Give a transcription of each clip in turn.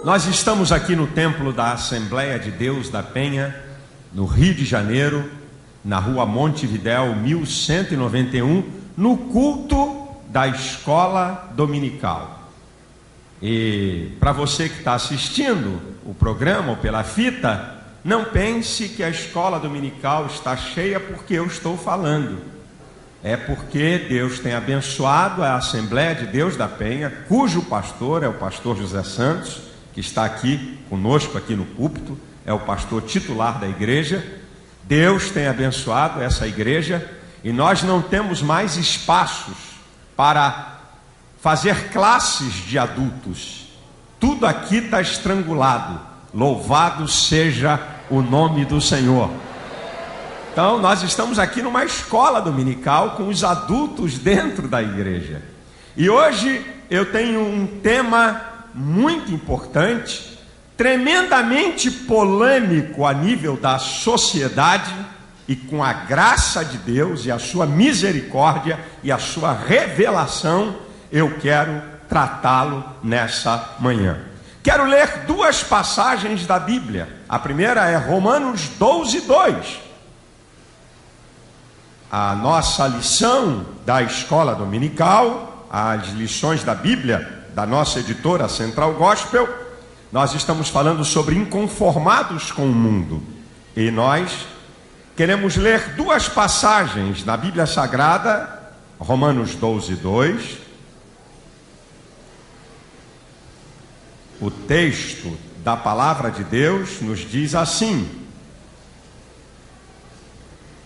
Nós estamos aqui no templo da Assembleia de Deus da Penha, no Rio de Janeiro, na rua Montevidéu 1191, no culto da escola dominical. E para você que está assistindo o programa ou pela fita, não pense que a escola dominical está cheia porque eu estou falando. É porque Deus tem abençoado a Assembleia de Deus da Penha, cujo pastor é o pastor José Santos, que está aqui conosco aqui no púlpito, é o pastor titular da igreja. Deus tem abençoado essa igreja e nós não temos mais espaços para fazer classes de adultos. Tudo aqui está estrangulado. Louvado seja o nome do Senhor. Então nós estamos aqui numa escola dominical com os adultos dentro da igreja. E hoje eu tenho um tema muito importante, tremendamente polêmico a nível da sociedade, e com a graça de Deus e a sua misericórdia e a sua revelação, eu quero tratá-lo nessa manhã. Quero ler duas passagens da Bíblia. A primeira é Romanos 12:2. A nossa lição da escola dominical, as lições da Bíblia da nossa editora Central Gospel, nós estamos falando sobre inconformados com o mundo. E nós queremos ler duas passagens na Bíblia Sagrada, Romanos 12:2. O texto da palavra de Deus nos diz assim: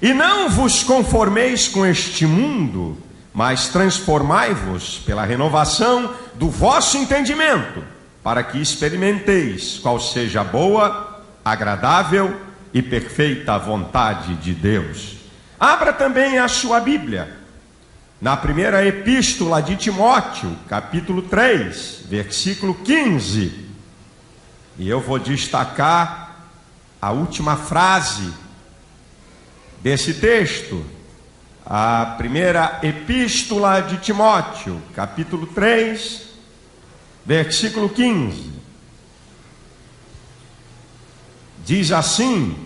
e não vos conformeis com este mundo, mas transformai-vos pela renovação do vosso entendimento, para que experimenteis qual seja a boa, agradável e perfeita vontade de Deus. Abra também a sua Bíblia na primeira epístola de Timóteo, capítulo 3, versículo 15. E eu vou destacar a última frase desse texto. A primeira epístola de Timóteo, capítulo 3, versículo 15. Diz assim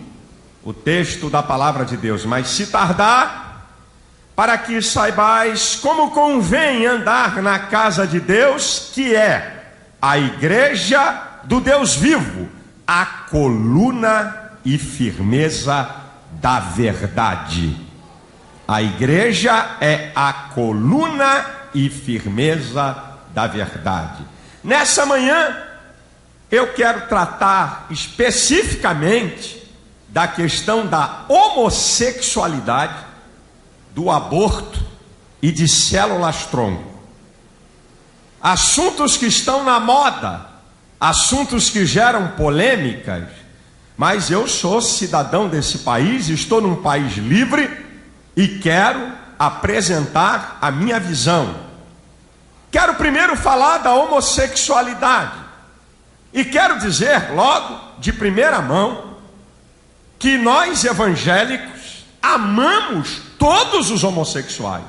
o texto da palavra de Deus: mas se tardar, para que saibais como convém andar na casa de Deus, que é a igreja do Deus vivo, a coluna e firmeza da verdade. A igreja é a coluna e firmeza da verdade. Nessa manhã, eu quero tratar especificamente da questão da homossexualidade, do aborto e de células-tronco. Assuntos que estão na moda, assuntos que geram polêmicas, mas eu sou cidadão desse país, estou num país livre e quero apresentar a minha visão. Quero primeiro falar da homossexualidade. E quero dizer logo, de primeira mão, que nós evangélicos amamos todos os homossexuais.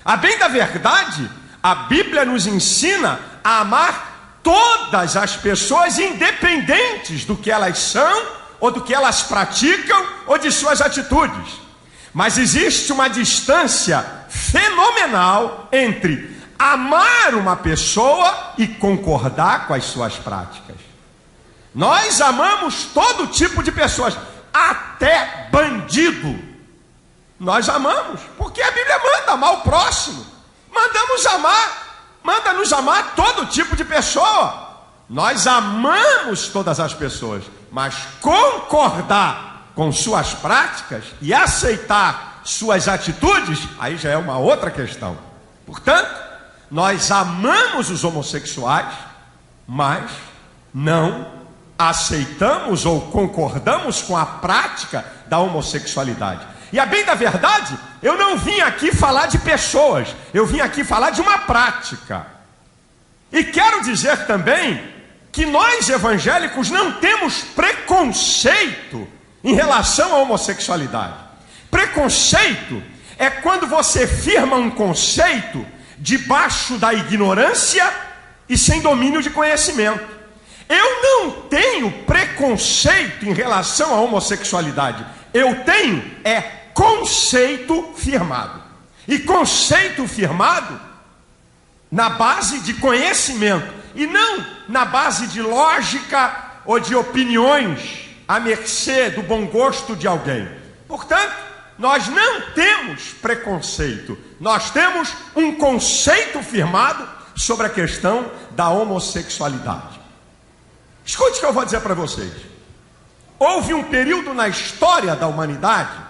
A bem da verdade, a Bíblia nos ensina a amar todas as pessoas, independentes do que elas são, ou do que elas praticam, ou de suas atitudes. Mas existe uma distância fenomenal entre amar uma pessoa e concordar com as suas práticas. Nós amamos todo tipo de pessoas, até bandido. Nós amamos, porque a Bíblia manda amar o próximo. Manda-nos amar todo tipo de pessoa. Nós amamos todas as pessoas, mas concordar com suas práticas e aceitar suas atitudes, aí já é uma outra questão. Portanto, nós amamos os homossexuais, mas não aceitamos ou concordamos com a prática da homossexualidade. E a bem da verdade, eu não vim aqui falar de pessoas, eu vim aqui falar de uma prática. E quero dizer também que nós evangélicos não temos preconceito em relação à homossexualidade. Preconceito é quando você firma um conceito debaixo da ignorância e sem domínio de conhecimento. Eu não tenho preconceito em relação à homossexualidade. Eu tenho conceito firmado. E conceito firmado na base de conhecimento e não na base de lógica ou de opiniões à mercê do bom gosto de alguém. Portanto, nós não temos preconceito. Nós temos um conceito firmado sobre a questão da homossexualidade. Escute o que eu vou dizer para vocês. Houve um período na história da humanidade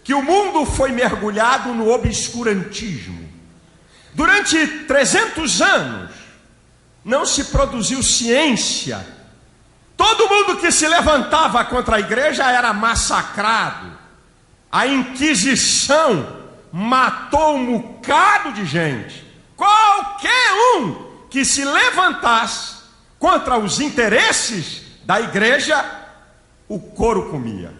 que o mundo foi mergulhado no obscurantismo. Durante 300 anos não se produziu ciência. Todo mundo que se levantava contra a igreja era massacrado. A Inquisição matou um bocado de gente. Qualquer um que se levantasse contra os interesses da igreja, o couro comia,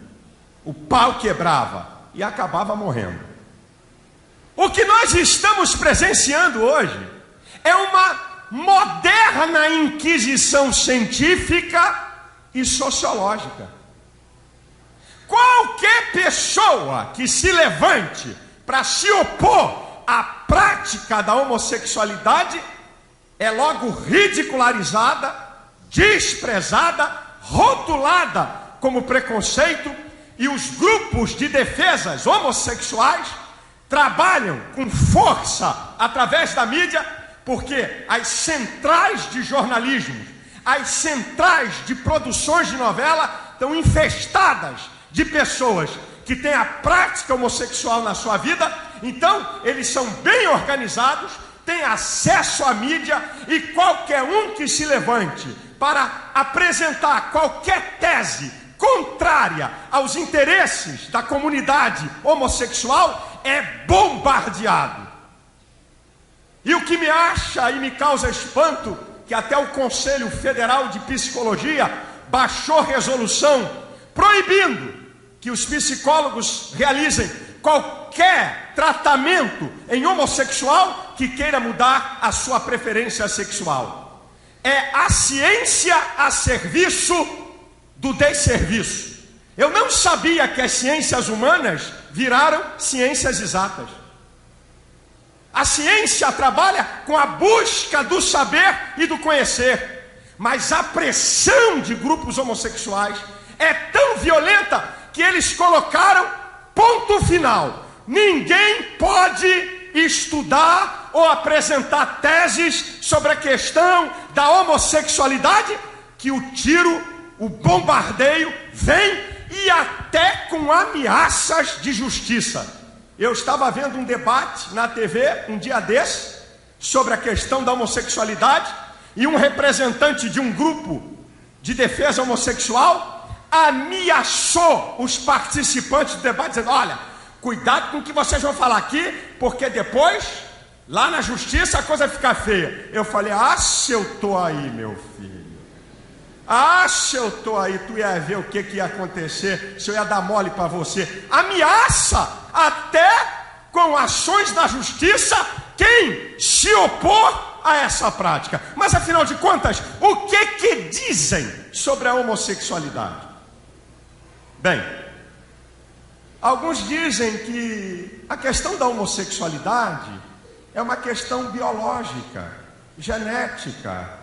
o pau quebrava e acabava morrendo. O que nós estamos presenciando hoje é uma moderna inquisição científica e sociológica. Qualquer pessoa que se levante para se opor à prática da homossexualidade é logo ridicularizada, desprezada, rotulada como preconceito, e os grupos de defesas homossexuais trabalham com força através da mídia, porque as centrais de jornalismo, as centrais de produções de novela estão infestadas de pessoas que têm a prática homossexual na sua vida. Então eles são bem organizados, têm acesso à mídia, e qualquer um que se levante para apresentar qualquer tese contrária aos interesses da comunidade homossexual é bombardeado. E o que me acha e me causa espanto, que até o Conselho Federal de Psicologia baixou resolução proibindo que os psicólogos realizem qualquer tratamento em homossexual que queira mudar a sua preferência sexual. É a ciência a serviço do desserviço. Eu não sabia que as ciências humanas viraram ciências exatas. A ciência trabalha com a busca do saber e do conhecer, mas a pressão de grupos homossexuais é tão violenta que eles colocaram ponto final. Ninguém pode estudar ou apresentar teses sobre a questão da homossexualidade, que o tiro, o bombardeio vem, e até com ameaças de justiça. Eu estava vendo um debate na TV um dia desse sobre a questão da homossexualidade, e um representante de um grupo de defesa homossexual ameaçou os participantes do debate, dizendo: olha, cuidado com o que vocês vão falar aqui, porque depois, lá na justiça, a coisa fica feia. Eu falei: ah, se eu tô aí, meu filho. Ah, se eu tô aí, tu ia ver o que ia acontecer, se eu ia dar mole para você. Ameaça até com ações da justiça quem se opor a essa prática. Mas afinal de contas, o que dizem sobre a homossexualidade? Bem, alguns dizem que a questão da homossexualidade é uma questão biológica, genética.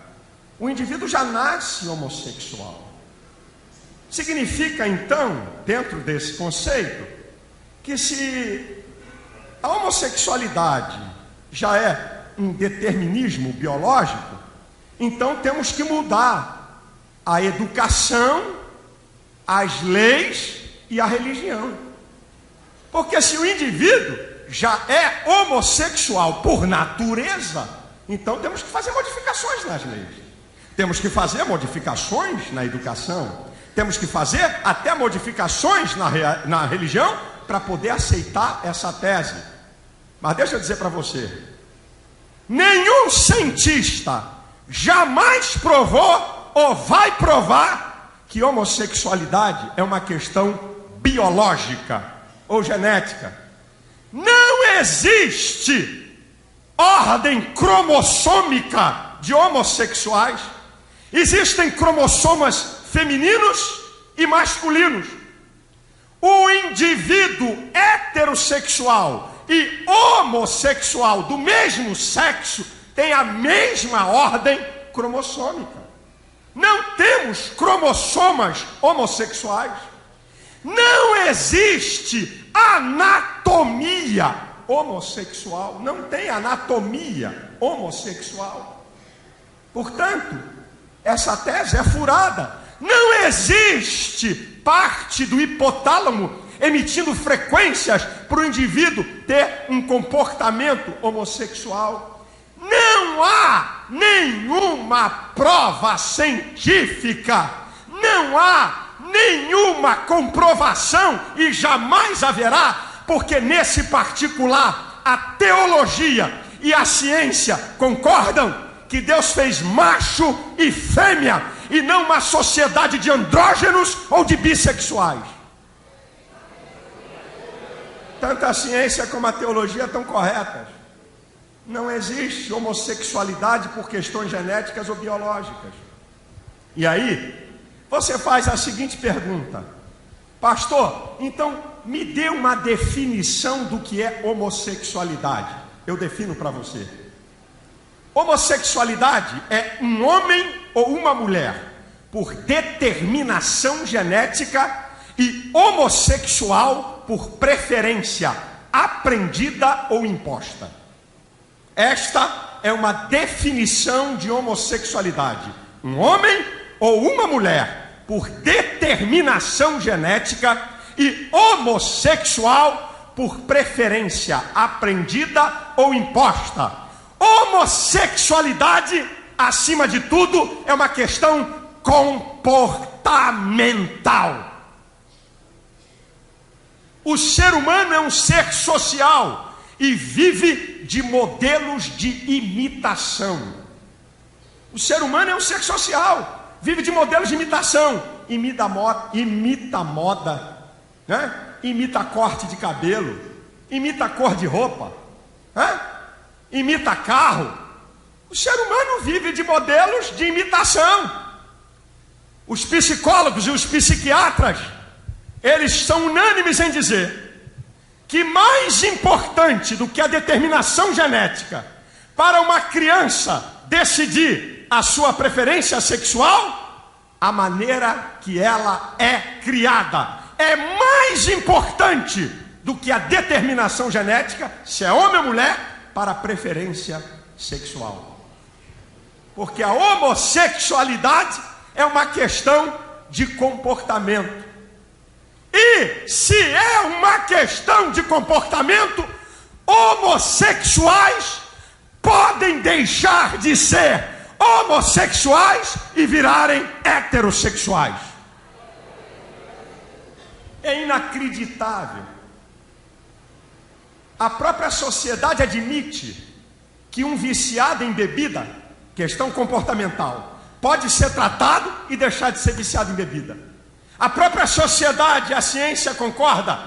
O indivíduo já nasce homossexual. Significa então, dentro desse conceito, que se a homossexualidade já é um determinismo biológico, então temos que mudar a educação, as leis e a religião. Porque se o indivíduo já é homossexual por natureza, então temos que fazer modificações nas leis. Temos que fazer modificações na educação, temos que fazer até modificações na religião para poder aceitar essa tese. Mas deixa eu dizer para você, nenhum cientista jamais provou ou vai provar que homossexualidade é uma questão biológica ou genética. Não existe ordem cromossômica de homossexuais. Existem cromossomas femininos e masculinos. O indivíduo heterossexual e homossexual do mesmo sexo tem a mesma ordem cromossômica. Não temos cromossomas homossexuais. Não existe anatomia homossexual. Não tem anatomia homossexual. Portanto, essa tese é furada. Não existe parte do hipotálamo emitindo frequências para o indivíduo ter um comportamento homossexual. Não há nenhuma prova científica, não há nenhuma comprovação e jamais haverá, porque nesse particular a teologia e a ciência concordam que Deus fez macho e fêmea e não uma sociedade de andrógenos ou de bissexuais. Tanto a ciência como a teologia estão corretas. Não existe homossexualidade por questões genéticas ou biológicas. E aí, você faz a seguinte pergunta: pastor, então me dê uma definição do que é homossexualidade. Eu defino para você. Homossexualidade é um homem ou uma mulher por determinação genética e homossexual por preferência aprendida ou imposta. Esta é uma definição de homossexualidade. Um homem ou uma mulher por determinação genética e homossexual por preferência aprendida ou imposta. Homossexualidade, acima de tudo, é uma questão comportamental. O ser humano é um ser social e vive de modelos de imitação. O ser humano é um ser social, vive de modelos de imitação. Imita moda, né? Imita corte de cabelo, imita cor de roupa, né? Imita carro. O ser humano vive de modelos de imitação. Os psicólogos e os psiquiatras, eles são unânimes em dizer que mais importante do que a determinação genética para uma criança decidir a sua preferência sexual, a maneira que ela é criada é mais importante do que a determinação genética, se é homem ou mulher, para a preferência sexual. Porque a homossexualidade é uma questão de comportamento. E se é uma questão de comportamento, homossexuais podem deixar de ser homossexuais e virarem heterossexuais. É inacreditável. A própria sociedade admite que um viciado em bebida, questão comportamental, pode ser tratado e deixar de ser viciado em bebida. A própria sociedade, a ciência concorda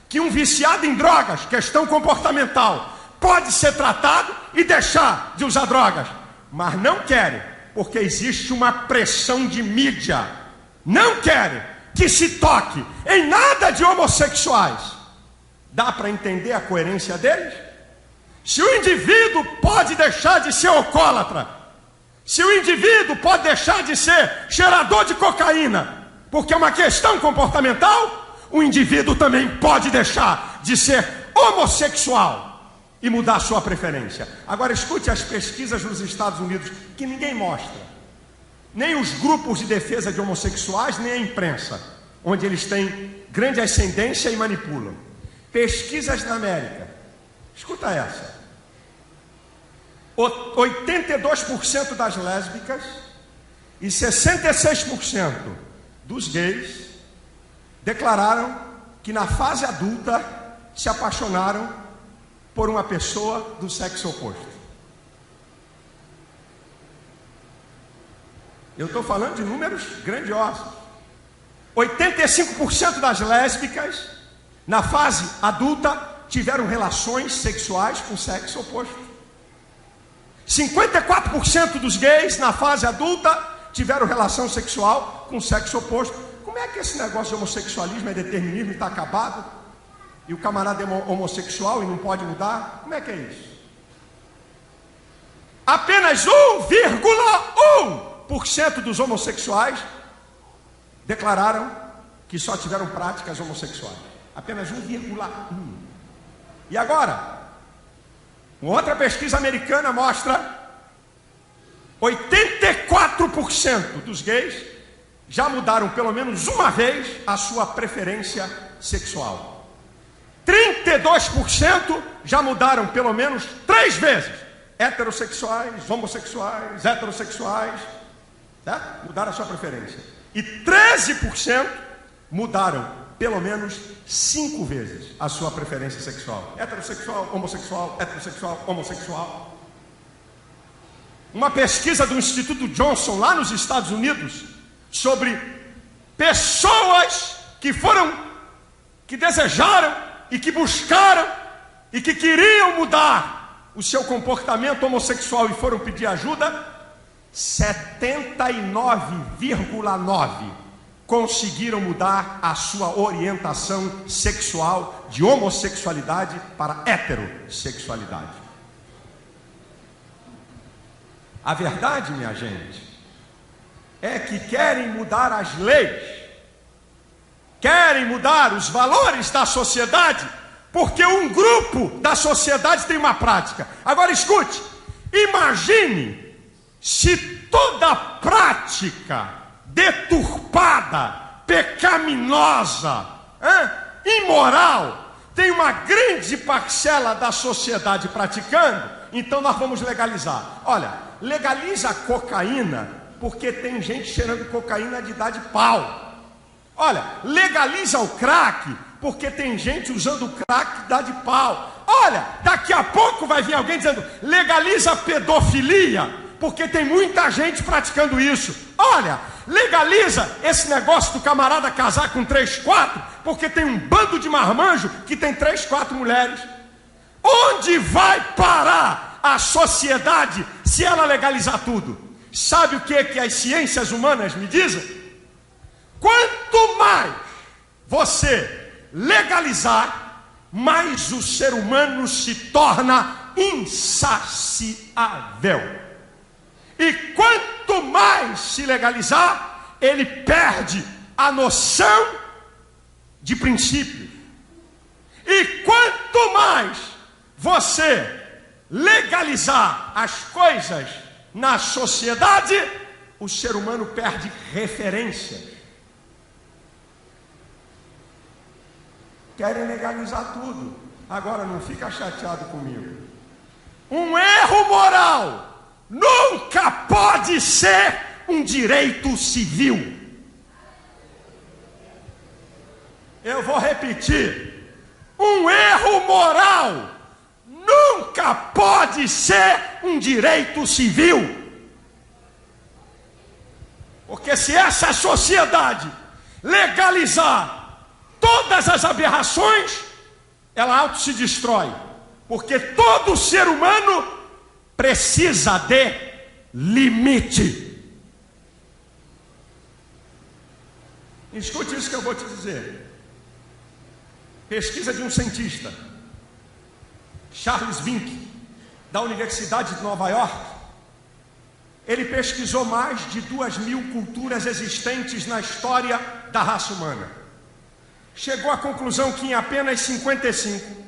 que um viciado em drogas, questão comportamental, pode ser tratado e deixar de usar drogas. Mas não querem, porque existe uma pressão de mídia. Não querem que se toque em nada de homossexuais. Dá para entender a coerência deles? Se o indivíduo pode deixar de ser alcoólatra, se o indivíduo pode deixar de ser cheirador de cocaína, porque é uma questão comportamental, o indivíduo também pode deixar de ser homossexual e mudar sua preferência. Agora escute as pesquisas nos Estados Unidos, que ninguém mostra. Nem os grupos de defesa de homossexuais, nem a imprensa, onde eles têm grande ascendência e manipulam. Pesquisas na América, escuta essa: 82% das lésbicas e 66% dos gays declararam que na fase adulta se apaixonaram por uma pessoa do sexo oposto. Eu estou falando de números grandiosos. 85% das lésbicas na fase adulta tiveram relações sexuais com o sexo oposto. 54% dos gays na fase adulta tiveram relação sexual com o sexo oposto. Como é que esse negócio de homossexualismo é determinismo e está acabado? E o camarada é homossexual e não pode mudar? Como é que é isso? Apenas 1,1% dos homossexuais declararam que só tiveram práticas homossexuais. Apenas 1,1%. E agora, outra pesquisa americana mostra 84% dos gays já mudaram pelo menos uma vez a sua preferência sexual. 32% já mudaram pelo menos 3 vezes. Heterossexuais, homossexuais, heterossexuais, certo? Mudaram a sua preferência. E 13% mudaram pelo menos 5 vezes a sua preferência sexual. Heterossexual, homossexual, heterossexual, homossexual. Uma pesquisa do Instituto Johnson lá nos Estados Unidos sobre pessoas que desejaram e que buscaram e que queriam mudar o seu comportamento homossexual e foram pedir ajuda, 79,9% conseguiram mudar a sua orientação sexual de homossexualidade para heterossexualidade. A verdade, minha gente, é que querem mudar as leis, querem mudar os valores da sociedade, porque um grupo da sociedade tem uma prática. Agora escute, imagine se toda prática deturpada, pecaminosa, imoral, tem uma grande parcela da sociedade praticando, então nós vamos legalizar. Olha, legaliza a cocaína, porque tem gente cheirando cocaína de dar de pau. Olha, legaliza o crack, porque tem gente usando o crack que dá de pau. Olha, daqui a pouco vai vir alguém dizendo, legaliza a pedofilia, porque tem muita gente praticando isso. Olha, legaliza esse negócio do camarada casar com 3, 4, porque tem um bando de marmanjo que tem 3, 4 mulheres. Onde vai parar a sociedade se ela legalizar tudo? Sabe o que as ciências humanas me dizem? Quanto mais você legalizar, mais o ser humano se torna insaciável. E quanto mais se legalizar, ele perde a noção de princípio. E quanto mais você legalizar as coisas na sociedade, o ser humano perde referência. Querem legalizar tudo. Agora não fica chateado comigo. Um erro moral nunca pode ser um direito civil. Eu vou repetir. Um erro moral nunca pode ser um direito civil. Porque se essa sociedade legalizar todas as aberrações, ela auto se destrói. Porque todo ser humano precisa de limite. Escute isso que eu vou te dizer. Pesquisa de um cientista, Charles Vink, da Universidade de Nova York. Ele pesquisou mais de 2.000 culturas existentes na história da raça humana. Chegou à conclusão que em apenas 55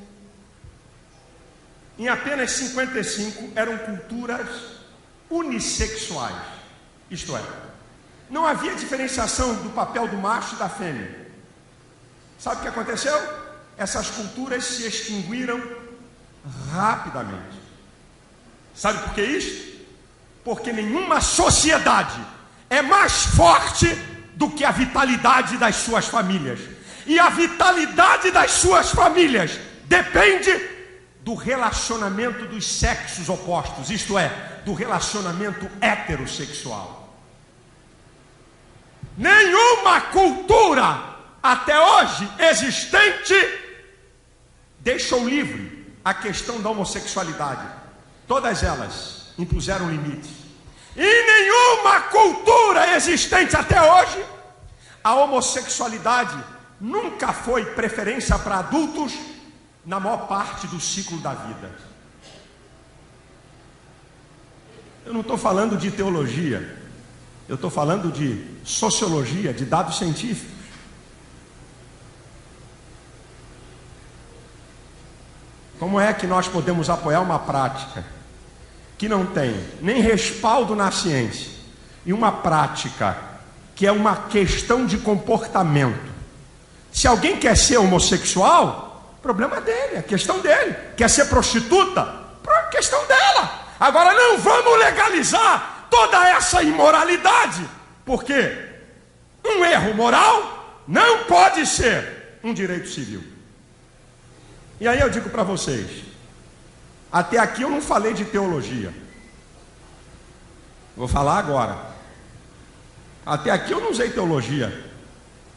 eram culturas unissexuais. Isto é, não havia diferenciação do papel do macho e da fêmea. Sabe o que aconteceu? Essas culturas se extinguiram rapidamente. Sabe por que isso? Porque nenhuma sociedade é mais forte do que a vitalidade das suas famílias. E a vitalidade das suas famílias depende do relacionamento dos sexos opostos, isto é, do relacionamento heterossexual. Nenhuma cultura até hoje existente deixou livre a questão da homossexualidade. Todas elas impuseram limites. Em nenhuma cultura existente até hoje, a homossexualidade nunca foi preferência para adultos na maior parte do ciclo da vida. Eu não estou falando de teologia, eu estou falando de sociologia, de dados científicos. Como é que nós podemos apoiar uma prática que não tem nem respaldo na ciência e uma prática que é uma questão de comportamento? Se alguém quer ser homossexual, problema dele, é questão dele. Quer ser prostituta, questão dela. Agora não vamos legalizar toda essa imoralidade, porque um erro moral não pode ser um direito civil. E aí eu digo para vocês, até aqui eu não falei de teologia, vou falar agora. Até aqui eu não usei teologia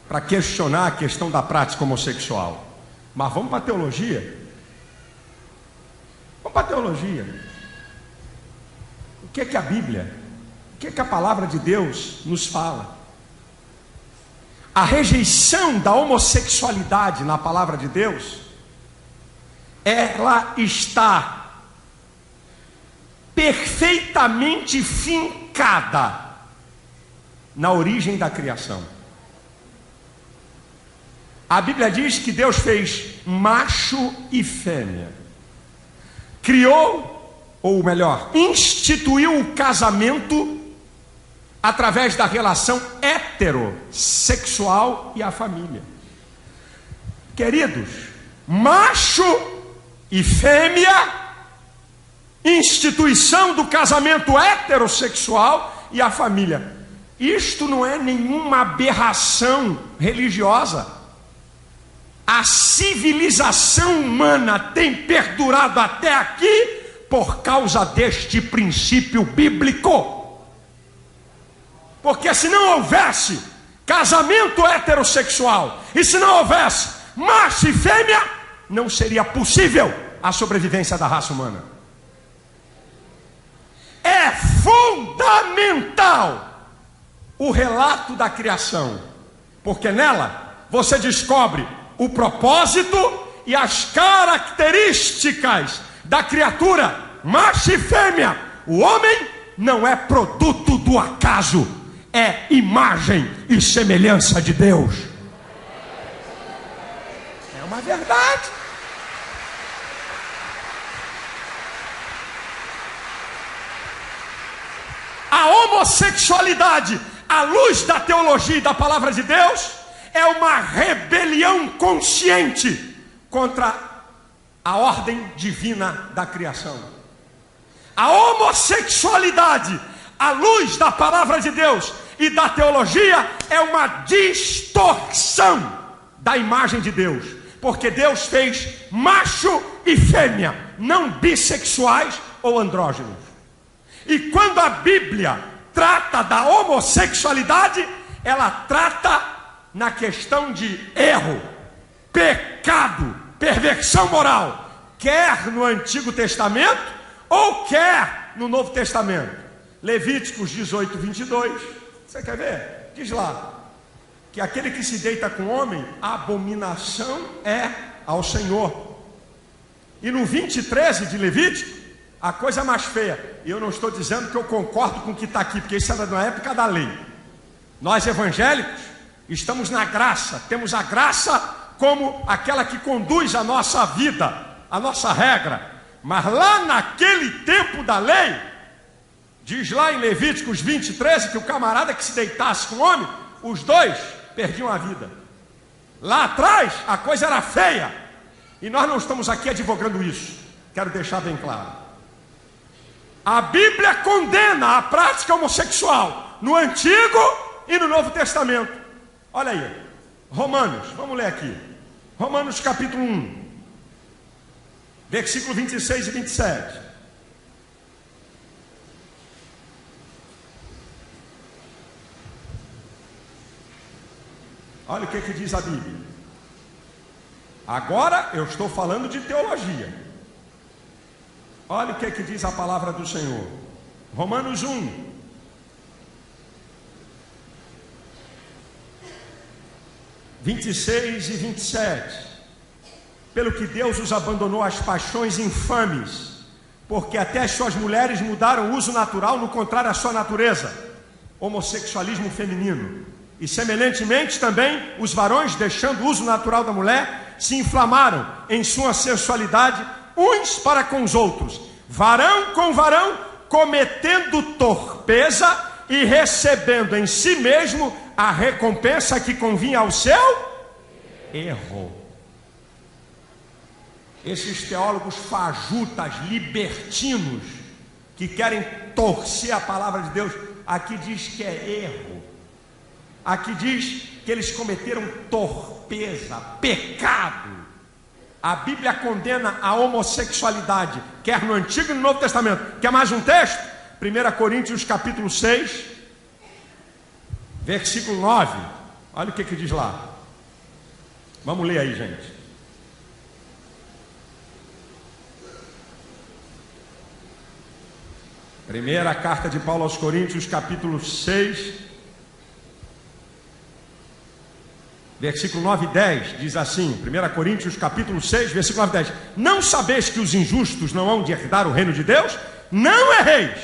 para questionar a questão da prática homossexual, mas vamos para a teologia. Vamos para a teologia. O que é que a Bíblia, o que é que a palavra de Deus nos fala? A rejeição da homossexualidade na palavra de Deus, ela está perfeitamente fincada na origem da criação. A Bíblia diz que Deus fez macho e fêmea, criou, ou melhor, instituiu o casamento através da relação heterossexual e a família. Queridos, macho e fêmea, instituição do casamento heterossexual e a família. Isto não é nenhuma aberração religiosa. A civilização humana tem perdurado até aqui por causa deste princípio bíblico. Porque se não houvesse casamento heterossexual e se não houvesse macho e fêmea, não seria possível a sobrevivência da raça humana. É fundamental o relato da criação, porque nela você descobre o propósito e as características da criatura, macho e fêmea. O homem não é produto do acaso, é imagem e semelhança de Deus. É uma verdade. A homossexualidade, à luz da teologia e da palavra de Deus, é uma rebelião consciente contra a ordem divina da criação. A homossexualidade, à luz da palavra de Deus e da teologia, é uma distorção da imagem de Deus, porque Deus fez macho e fêmea, não bissexuais ou andrógenos. E quando a Bíblia trata da homossexualidade, ela trata na questão de erro, pecado, perversão moral, quer no Antigo Testamento ou quer no Novo Testamento. Levíticos 18, 22, você quer ver? Diz lá, que aquele que se deita com homem, a abominação é ao Senhor. E no 20, 13 de Levítico, a coisa mais feia, e eu não estou dizendo que eu concordo com o que está aqui, porque isso era na época da lei. Nós evangélicos estamos na graça, temos a graça como aquela que conduz a nossa vida, a nossa regra. Mas lá naquele tempo da lei, diz lá em Levíticos 20, 13, que o camarada que se deitasse com o homem, os dois perdiam a vida. Lá atrás a coisa era feia, e nós não estamos aqui advogando isso, quero deixar bem claro. A Bíblia condena a prática homossexual no Antigo e no Novo Testamento. Olha aí, Romanos, vamos ler aqui. Romanos capítulo 1, versículo 26 e 27. Olha o que diz a Bíblia. Agora eu estou falando de teologia. Olha o que diz a palavra do Senhor. Romanos 1, 26 e 27. Pelo que Deus os abandonou às paixões infames, porque até as suas mulheres mudaram o uso natural no contrário à sua natureza, homossexualismo feminino. E semelhantemente também os varões, deixando o uso natural da mulher, se inflamaram em sua sensualidade uns para com os outros, varão com varão, cometendo torpeza e recebendo em si mesmo a recompensa que convinha ao seu erro. Esses teólogos fajutas, libertinos, que querem torcer a palavra de Deus, aqui diz que é erro. Aqui diz que eles cometeram torpeza, pecado. A Bíblia condena a homossexualidade, quer no Antigo e no Novo Testamento. Quer mais um texto? 1 Coríntios capítulo 6, versículo 9. Olha o que diz lá. Vamos ler aí, gente. Primeira carta de Paulo aos Coríntios, capítulo 6, versículo 9 e 10, diz assim, 1 Coríntios, capítulo 6, versículo 9 e 10. Não sabeis que os injustos não hão de herdar o reino de Deus? Não erreis,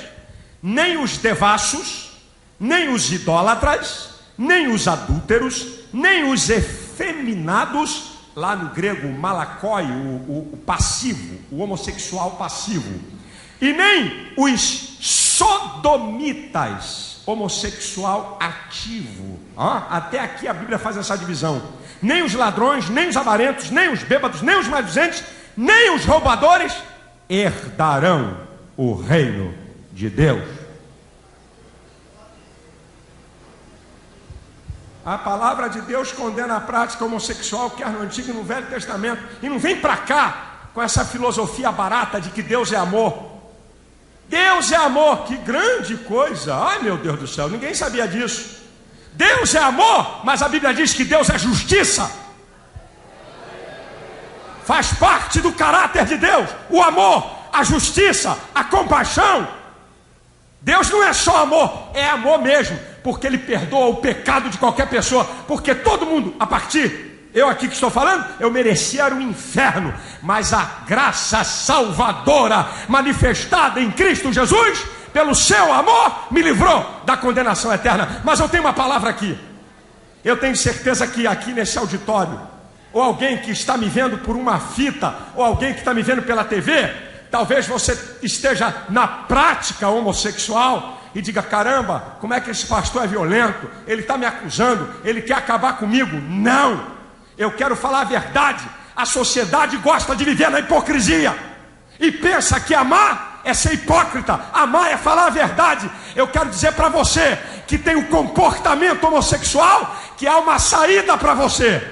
nem os devassos, nem os idólatras, nem os adúlteros, nem os efeminados, lá no grego malakoi, o passivo, o homossexual passivo, e nem os sodomitas, homossexual ativo. Até aqui a Bíblia faz essa divisão. Nem os ladrões, nem os avarentos, nem os bêbados, nem os maldizentes, nem os roubadores herdarão o reino de Deus. A palavra de Deus condena a prática homossexual, quer no Antigo e no Velho Testamento. E não vem para cá com essa filosofia barata de que Deus é amor. Deus é amor, que grande coisa. Ai meu Deus do céu, ninguém sabia disso. Deus é amor, mas a Bíblia diz que Deus é justiça. Faz parte do caráter de Deus o amor, a justiça, a compaixão. Deus não é só amor, é amor mesmo, porque Ele perdoa o pecado de qualquer pessoa. Porque todo mundo, a partir, eu aqui que estou falando, eu merecia o inferno, mas a graça salvadora manifestada em Cristo Jesus, pelo seu amor, me livrou da condenação eterna. Mas eu tenho uma palavra aqui. Eu tenho certeza que aqui nesse auditório, ou alguém que está me vendo por uma fita, ou alguém que está me vendo pela TV, talvez você esteja na prática homossexual e diga: caramba, como é que esse pastor é violento? Ele está me acusando, ele quer acabar comigo. Não! Eu quero falar a verdade. A sociedade gosta de viver na hipocrisia e pensa que amar é ser hipócrita, amar é falar a verdade. Eu quero dizer para você que tem um comportamento homossexual, que há uma saída para você.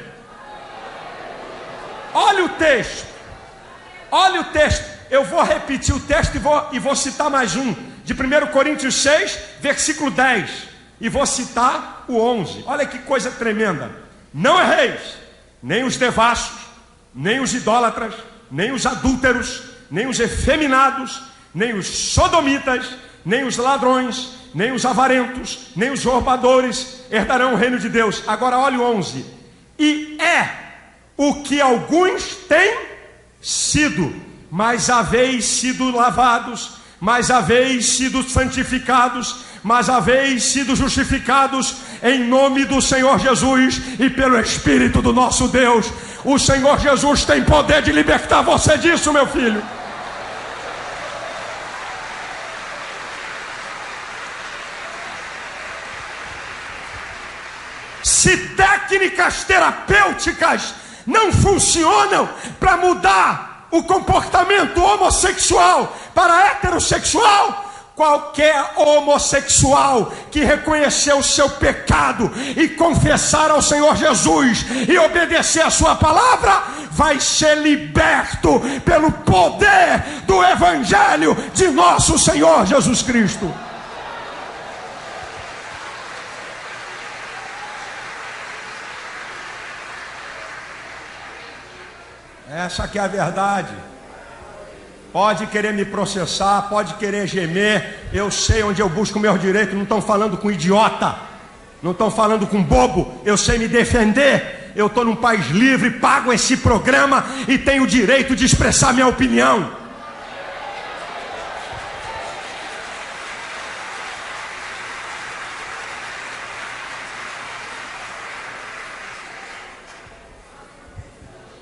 Olha o texto. Olha o texto. Eu vou repetir o texto e vou citar mais um, de 1 Coríntios 6, versículo 10, e vou citar o 11. Olha que coisa tremenda. Não erreis, nem os devassos, nem os idólatras, nem os adúlteros, nem os efeminados, nem os sodomitas, nem os ladrões, nem os avarentos, nem os roubadores herdarão o reino de Deus. Agora olha o 11. E é o que alguns têm sido, mas haveis sido lavados, mas haveis sido santificados, mas haveis sido justificados em nome do Senhor Jesus e pelo Espírito do nosso Deus. O Senhor Jesus tem poder de libertar você disso, meu filho. Se técnicas terapêuticas não funcionam para mudar o comportamento homossexual para heterossexual, qualquer homossexual que reconhecer o seu pecado e confessar ao Senhor Jesus e obedecer a sua palavra, vai ser liberto pelo poder do Evangelho de nosso Senhor Jesus Cristo. Essa que é a verdade. Pode querer me processar, pode querer gemer, eu sei onde eu busco meus direitos. Não estão falando com idiota, não estão falando com bobo. Eu sei me defender, Eu estou num país livre, pago esse programa e tenho o direito de expressar minha opinião.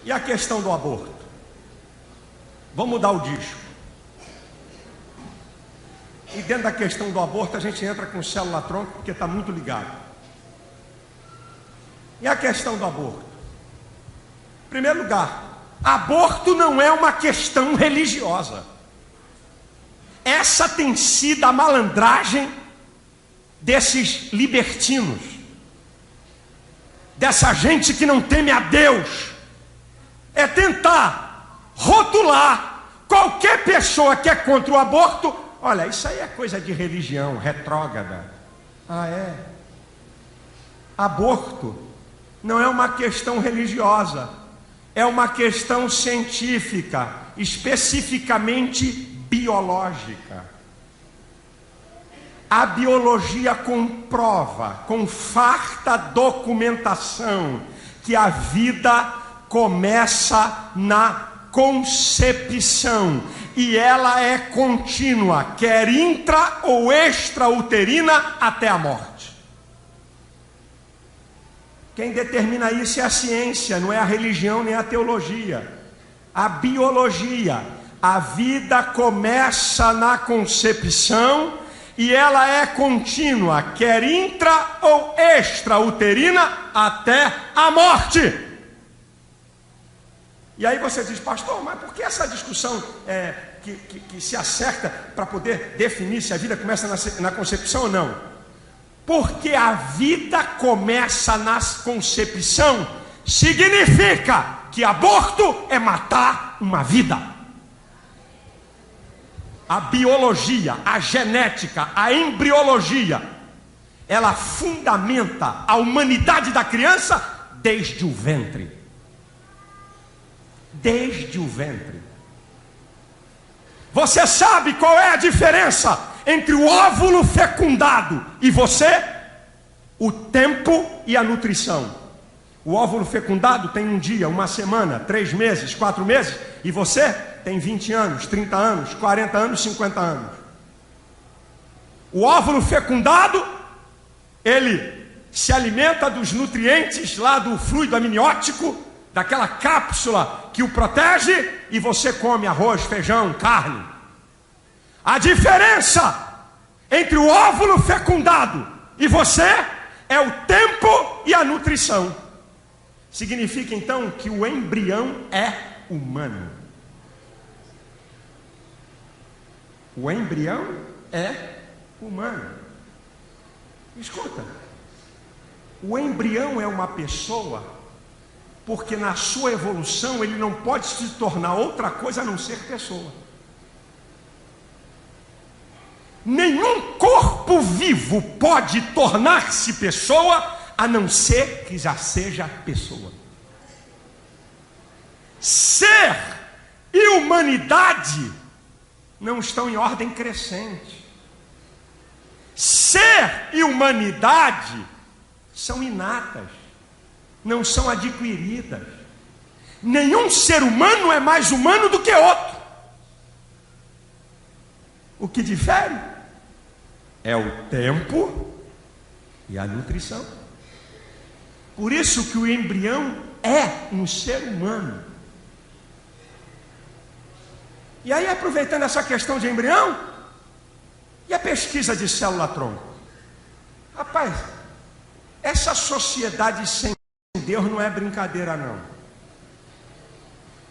E a questão do aborto? Vamos mudar o disco. E dentro da questão do aborto a gente entra com célula-tronco porque está muito ligado. E a questão do aborto? Em primeiro lugar, aborto não é uma questão religiosa. Essa tem sido a malandragem desses libertinos, dessa gente que não teme a Deus. É tentar rotular qualquer pessoa que é contra o aborto. Olha, isso aí é coisa de religião retrógrada. Ah, é? Aborto não é uma questão religiosa, é uma questão científica, especificamente biológica. A biologia comprova, com farta documentação, que a vida começa na concepção e ela é contínua, quer intra ou extrauterina, até a morte. Quem determina isso é a ciência, não é a religião nem a teologia. A biologia. A vida começa na concepção e ela é contínua, quer intra ou extrauterina, até a morte. E aí você diz, pastor, mas por que essa discussão que se acerta para poder definir se a vida começa na concepção ou não? Porque a vida começa na concepção significa que aborto é matar uma vida. A biologia, a genética, a embriologia, ela fundamenta a humanidade da criança desde o ventre. Desde o ventre. Você sabe qual é a diferença entre o óvulo fecundado e você? O tempo e a nutrição. O óvulo fecundado tem um dia, uma semana, 3 meses, 4 meses. E você tem 20 anos, 30 anos, 40 anos, 50 anos. O óvulo fecundado, ele se alimenta dos nutrientes lá do fluido amniótico, daquela cápsula que o protege, e você come arroz, feijão, carne. A diferença entre o óvulo fecundado e você é o tempo e a nutrição. Significa então que o embrião é humano. O embrião é humano. Escuta, o embrião é uma pessoa porque na sua evolução ele não pode se tornar outra coisa a não ser pessoa. Nenhum corpo vivo pode tornar-se pessoa a não ser que já seja pessoa. Ser e humanidade não estão em ordem crescente. Ser e humanidade são inatas, não são adquiridas. Nenhum ser humano é mais humano do que outro. O que difere é o tempo e a nutrição. Por isso que o embrião é um ser humano. E aí, aproveitando essa questão de embrião, e a pesquisa de célula-tronco? Rapaz, essa sociedade sem Deus não é brincadeira, não.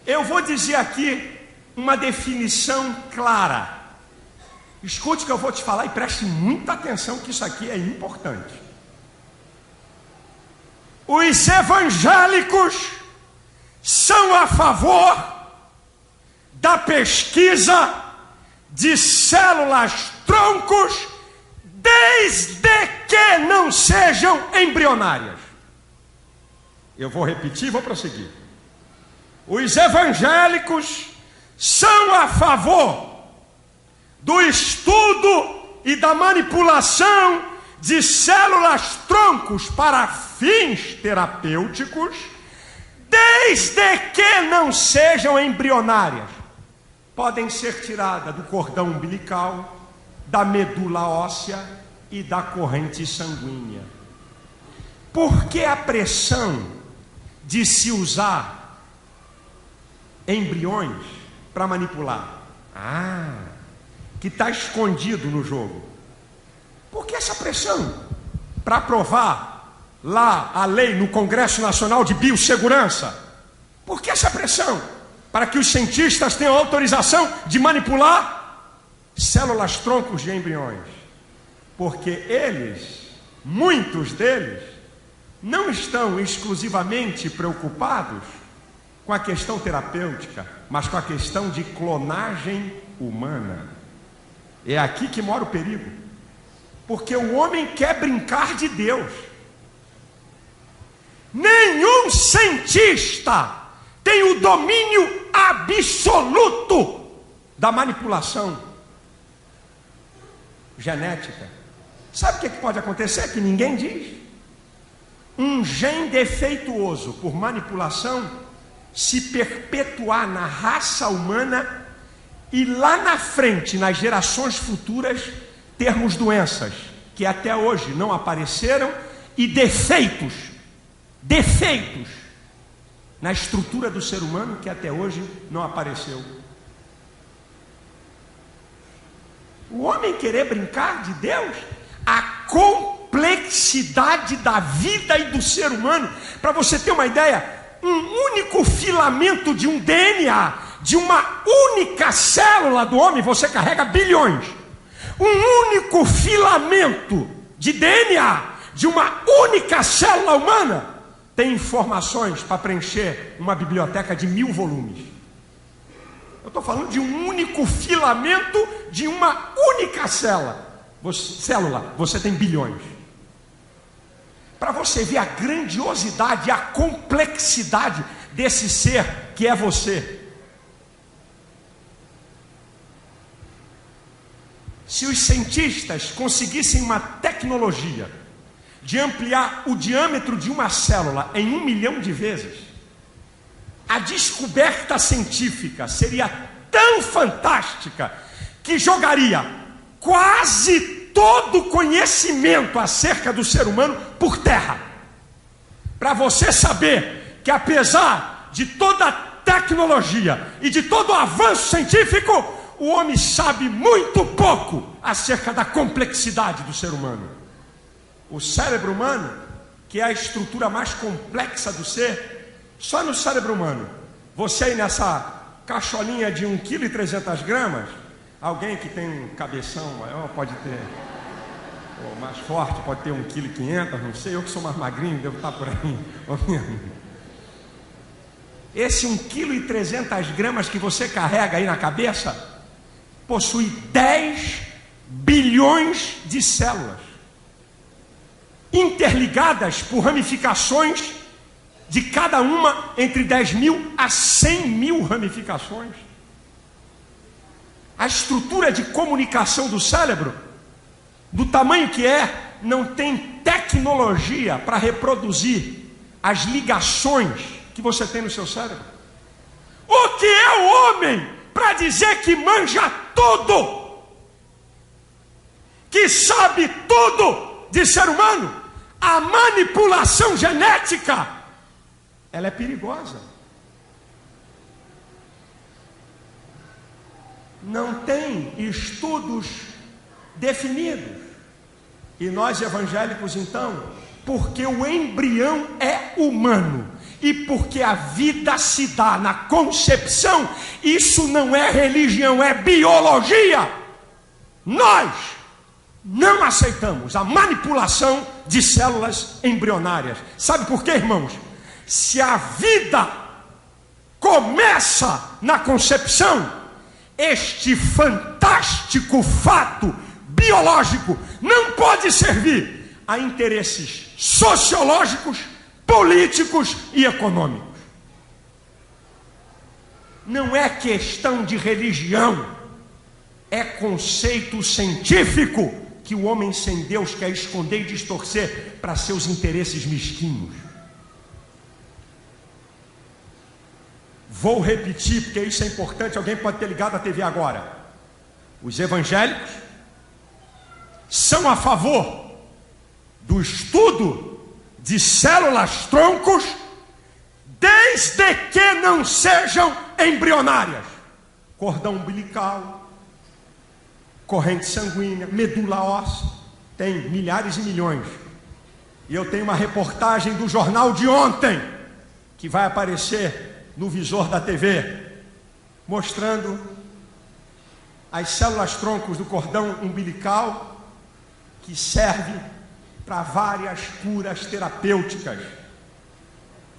Eu vou dizer aqui uma definição clara. Escute o que eu vou te falar e preste muita atenção, que isso aqui é importante. Os evangélicos são a favor da pesquisa de células-troncos desde que não sejam embrionárias. Eu vou repetir e vou prosseguir. Os evangélicos são a favor do estudo e da manipulação de células-troncos para fins terapêuticos, desde que não sejam embrionárias. Podem ser tiradas do cordão umbilical, da medula óssea e da corrente sanguínea. Por que a pressão de se usar embriões para manipular? Que está escondido no jogo. Por que essa pressão? Para aprovar lá a lei no Congresso Nacional de Biossegurança. Por que essa pressão? Para que os cientistas tenham autorização de manipular células-troncos de embriões. Porque eles, muitos deles, não estão exclusivamente preocupados com a questão terapêutica, mas com a questão de clonagem humana. É aqui que mora o perigo. Porque o homem quer brincar de Deus. Nenhum cientista tem o domínio absoluto da manipulação genética. Sabe o que pode acontecer que ninguém diz? Um gene defeituoso por manipulação se perpetuar na raça humana e lá na frente, nas gerações futuras, termos doenças que até hoje não apareceram e defeitos na estrutura do ser humano que até hoje não apareceu. O homem querer brincar de Deus, a complexidade da vida e do ser humano, para você ter uma ideia, um único filamento de um DNA, de uma única célula do homem, você carrega bilhões. Um único filamento de DNA de uma única célula humana tem informações para preencher uma biblioteca de 1000 volumes. Eu estou falando de um único filamento de uma única célula. Você tem bilhões. Para você ver a grandiosidade, a complexidade desse ser que é você. Se os cientistas conseguissem uma tecnologia de ampliar o diâmetro de uma célula em 1 milhão de vezes, a descoberta científica seria tão fantástica que jogaria quase todo o conhecimento acerca do ser humano por terra. Para você saber que apesar de toda a tecnologia e de todo o avanço científico, o homem sabe muito pouco acerca da complexidade do ser humano. O cérebro humano, que é a estrutura mais complexa do ser, só no cérebro humano, você aí nessa cacholinha de 1,3 kg, alguém que tem um cabeção maior pode ter, ou mais forte, pode ter 1,5 kg, não sei, eu que sou mais magrinho, devo estar por aí. Esse 1,3 kg que você carrega aí na cabeça, possui 10 bilhões de células, interligadas por ramificações de cada uma entre 10.000 a 100.000 ramificações. A estrutura de comunicação do cérebro, do tamanho que é, não tem tecnologia para reproduzir as ligações que você tem no seu cérebro. O que é o homem para dizer que manja tudo, que sabe tudo de ser humano? A manipulação genética, ela é perigosa. Não tem estudos definidos. E nós evangélicos, então, porque o embrião é humano e porque a vida se dá na concepção, isso não é religião, é biologia. Nós não aceitamos a manipulação de células embrionárias. Sabe por quê, irmãos? Se a vida começa na concepção, este fantástico fato biológico não pode servir a interesses sociológicos, políticos e econômicos. Não é questão de religião, é conceito científico que o homem sem Deus quer esconder e distorcer para seus interesses mesquinhos. Vou repetir, porque isso é importante. Alguém pode ter ligado a TV agora. Os evangélicos são a favor do estudo de células-troncos, desde que não sejam embrionárias. Cordão umbilical, corrente sanguínea, medula óssea, tem milhares e milhões. E eu tenho uma reportagem do jornal de ontem, que vai aparecer no visor da TV, mostrando as células-troncos do cordão umbilical, que serve para várias curas terapêuticas.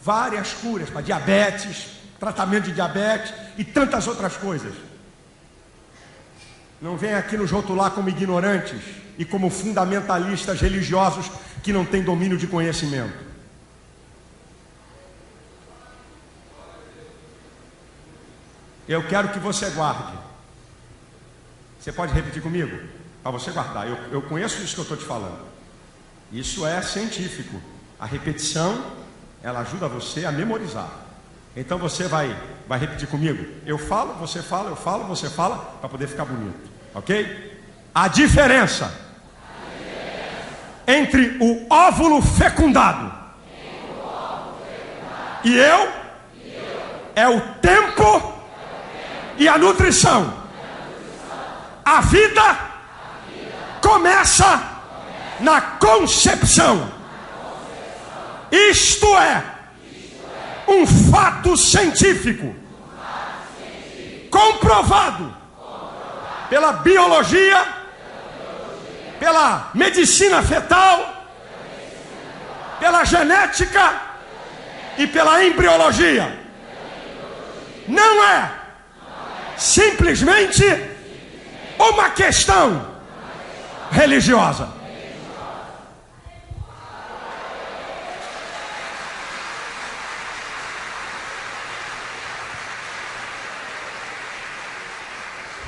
Várias curas, para diabetes, tratamento de diabetes e tantas outras coisas. Não venha aqui nos rotular como ignorantes e como fundamentalistas religiosos que não têm domínio de conhecimento. Eu quero que você guarde. Você pode repetir comigo? Para você guardar. Eu conheço isso que eu estou te falando. Isso é científico. A repetição, ela ajuda você a memorizar. Então você vai repetir comigo. Eu falo, você fala, eu falo, você fala, para poder ficar bonito. Ok? A diferença entre o óvulo fecundado e eu é o tempo e a nutrição. A vida começa na concepção. Isto é um fato científico comprovado pela biologia, pela medicina fetal, pela genética e pela embriologia. Não é simplesmente uma questão religiosa.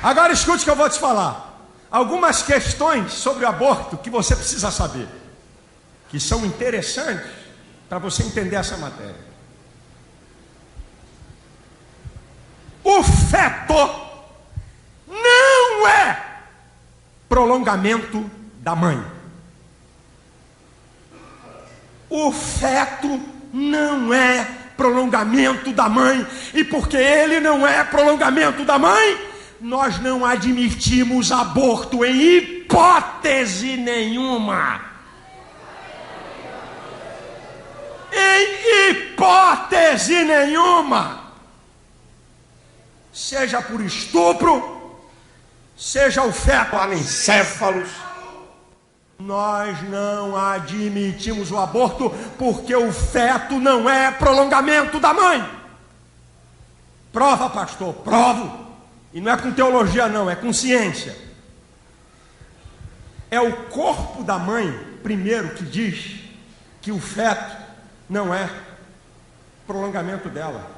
Agora escute o que eu vou te falar. Algumas questões sobre o aborto que você precisa saber, que são interessantes para você entender essa matéria. O feto não é prolongamento da mãe. O feto não é prolongamento da mãe. E porque ele não é prolongamento da mãe, nós não admitimos aborto em hipótese nenhuma. Em hipótese nenhuma. Seja por estupro, seja o feto anencéfalos, nós não admitimos o aborto porque o feto não é prolongamento da mãe. Prova, pastor, provo. E não é com teologia não, é com ciência. É o corpo da mãe, primeiro, que diz que o feto não é prolongamento dela.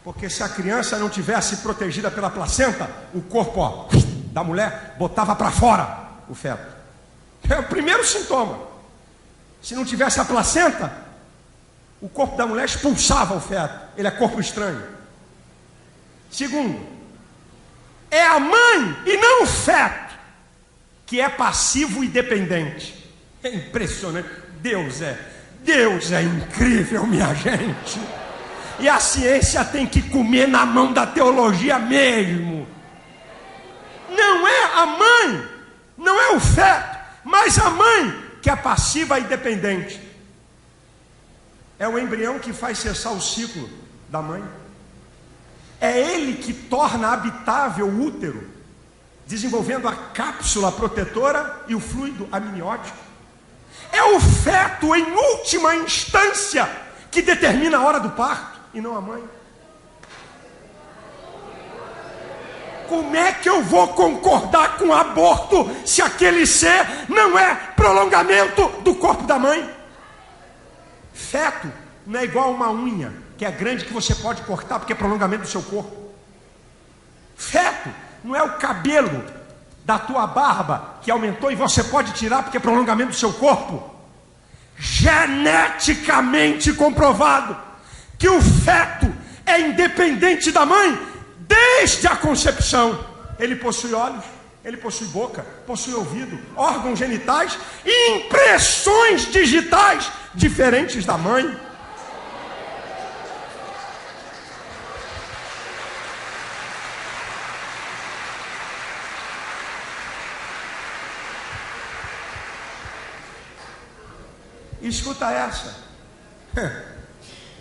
Porque se a criança não tivesse protegida pela placenta, o corpo da mulher botava para fora o feto. É o primeiro sintoma. Se não tivesse a placenta, o corpo da mulher expulsava o feto. Ele é corpo estranho. Segundo, é a mãe e não o feto que é passivo e dependente. É impressionante. Deus é incrível, minha gente. E a ciência tem que comer na mão da teologia mesmo. Não é a mãe, não é o feto, mas a mãe que é passiva e dependente. É o embrião que faz cessar o ciclo da mãe. É ele que torna habitável o útero, desenvolvendo a cápsula protetora e o fluido amniótico. É o feto, em última instância, que determina a hora do parto, e não a mãe. Como é que eu vou concordar com o aborto se aquele ser não é prolongamento do corpo da mãe? Feto não é igual a uma unha, que é grande, que você pode cortar porque é prolongamento do seu corpo. Feto não é o cabelo da tua barba, que aumentou e você pode tirar porque é prolongamento do seu corpo. Geneticamente comprovado que o feto é independente da mãe desde a concepção. Ele possui olhos, ele possui boca, possui ouvido, órgãos genitais e impressões digitais diferentes da mãe. Escuta essa.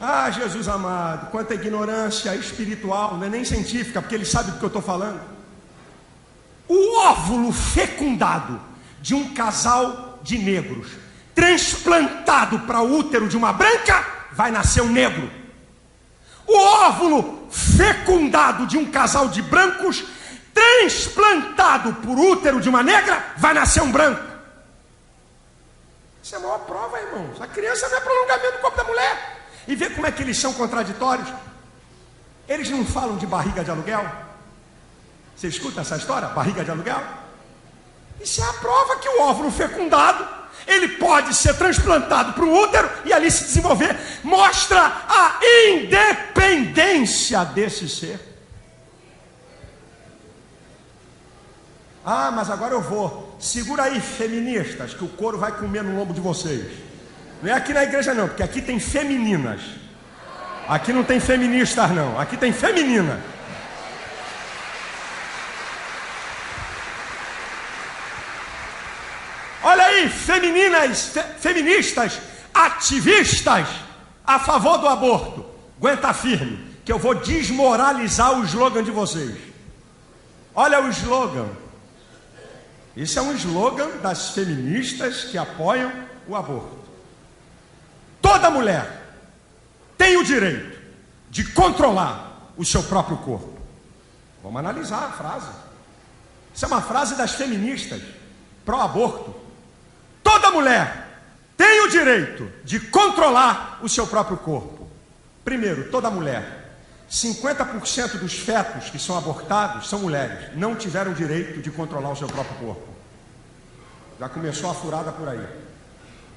Ah, Jesus amado, quanta ignorância espiritual, não é nem científica, porque ele sabe do que eu estou falando. O óvulo fecundado de um casal de negros, transplantado para o útero de uma branca, vai nascer um negro. O óvulo fecundado de um casal de brancos, transplantado por útero de uma negra, vai nascer um branco. Isso é a maior prova, irmãos. A criança não é prolongamento do corpo da mulher. E vê como é que eles são contraditórios. Eles não falam de barriga de aluguel. Você escuta essa história? Barriga de aluguel? Isso é a prova que o óvulo fecundado, ele pode ser transplantado para o útero e ali se desenvolver. Mostra a independência desse ser. Ah, mas agora eu vou. Segura aí, feministas, que o couro vai comer no lombo de vocês. Não é aqui na igreja não, porque aqui tem femininas. Aqui não tem feministas não, aqui tem feminina. Olha aí, feministas, ativistas a favor do aborto. Aguenta firme, que eu vou desmoralizar o slogan de vocês. Olha o slogan. Esse é um slogan das feministas que apoiam o aborto. Toda mulher tem o direito de controlar o seu próprio corpo. Vamos analisar a frase. Isso é uma frase das feministas pró-aborto. Toda mulher tem o direito de controlar o seu próprio corpo. Primeiro, toda mulher. 50% dos fetos que são abortados são mulheres. Não tiveram direito de controlar o seu próprio corpo. Já começou a furada por aí.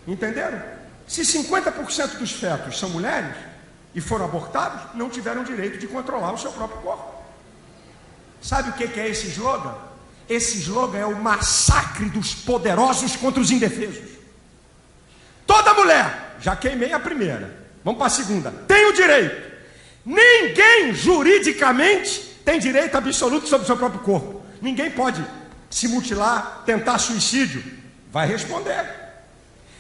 Entenderam? Se 50% dos fetos são mulheres e foram abortados, não tiveram direito de controlar o seu próprio corpo. Sabe o que é esse slogan? Esse slogan é o massacre dos poderosos contra os indefesos. Toda mulher, já queimei a primeira, vamos para a segunda, tem o direito. Ninguém juridicamente tem direito absoluto sobre o seu próprio corpo. Ninguém pode se mutilar, tentar suicídio. Vai responder.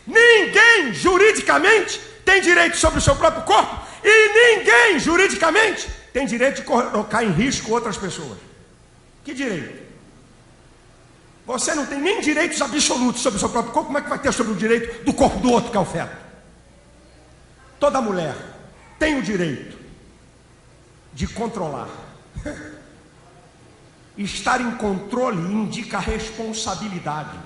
Ninguém juridicamente tem direito sobre o seu próprio corpo. E ninguém juridicamente tem direito de colocar em risco outras pessoas. Que direito? Você não tem nem direitos absolutos sobre o seu próprio corpo. Como é que vai ter sobre o direito do corpo do outro, que é o feto? Toda mulher tem o direito de controlar. Estar em controle indica responsabilidade.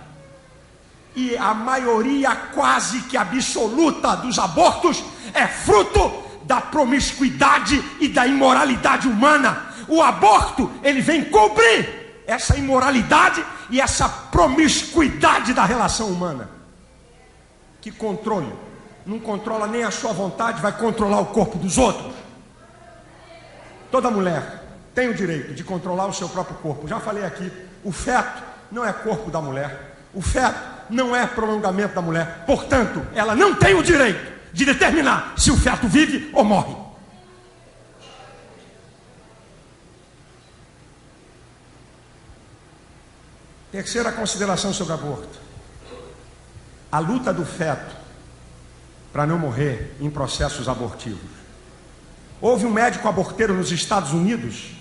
E a maioria quase que absoluta dos abortos é fruto da promiscuidade e da imoralidade humana. O aborto, ele vem cobrir essa imoralidade e essa promiscuidade da relação humana. Que controle? Não controla nem a sua vontade, vai controlar o corpo dos outros. Toda mulher tem o direito de controlar o seu próprio corpo. Já falei aqui, o feto não é corpo da mulher. O feto não é prolongamento da mulher. Portanto, ela não tem o direito de determinar se o feto vive ou morre. Terceira consideração sobre aborto. A luta do feto para não morrer em processos abortivos. Houve um médico aborteiro nos Estados Unidos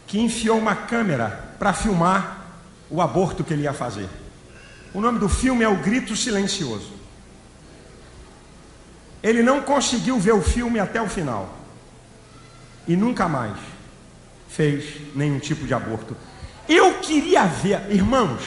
que enfiou uma câmera para filmar o aborto que ele ia fazer. O nome do filme é O Grito Silencioso. Ele não conseguiu ver o filme até o final. E nunca mais fez nenhum tipo de aborto. Eu queria ver, irmãos,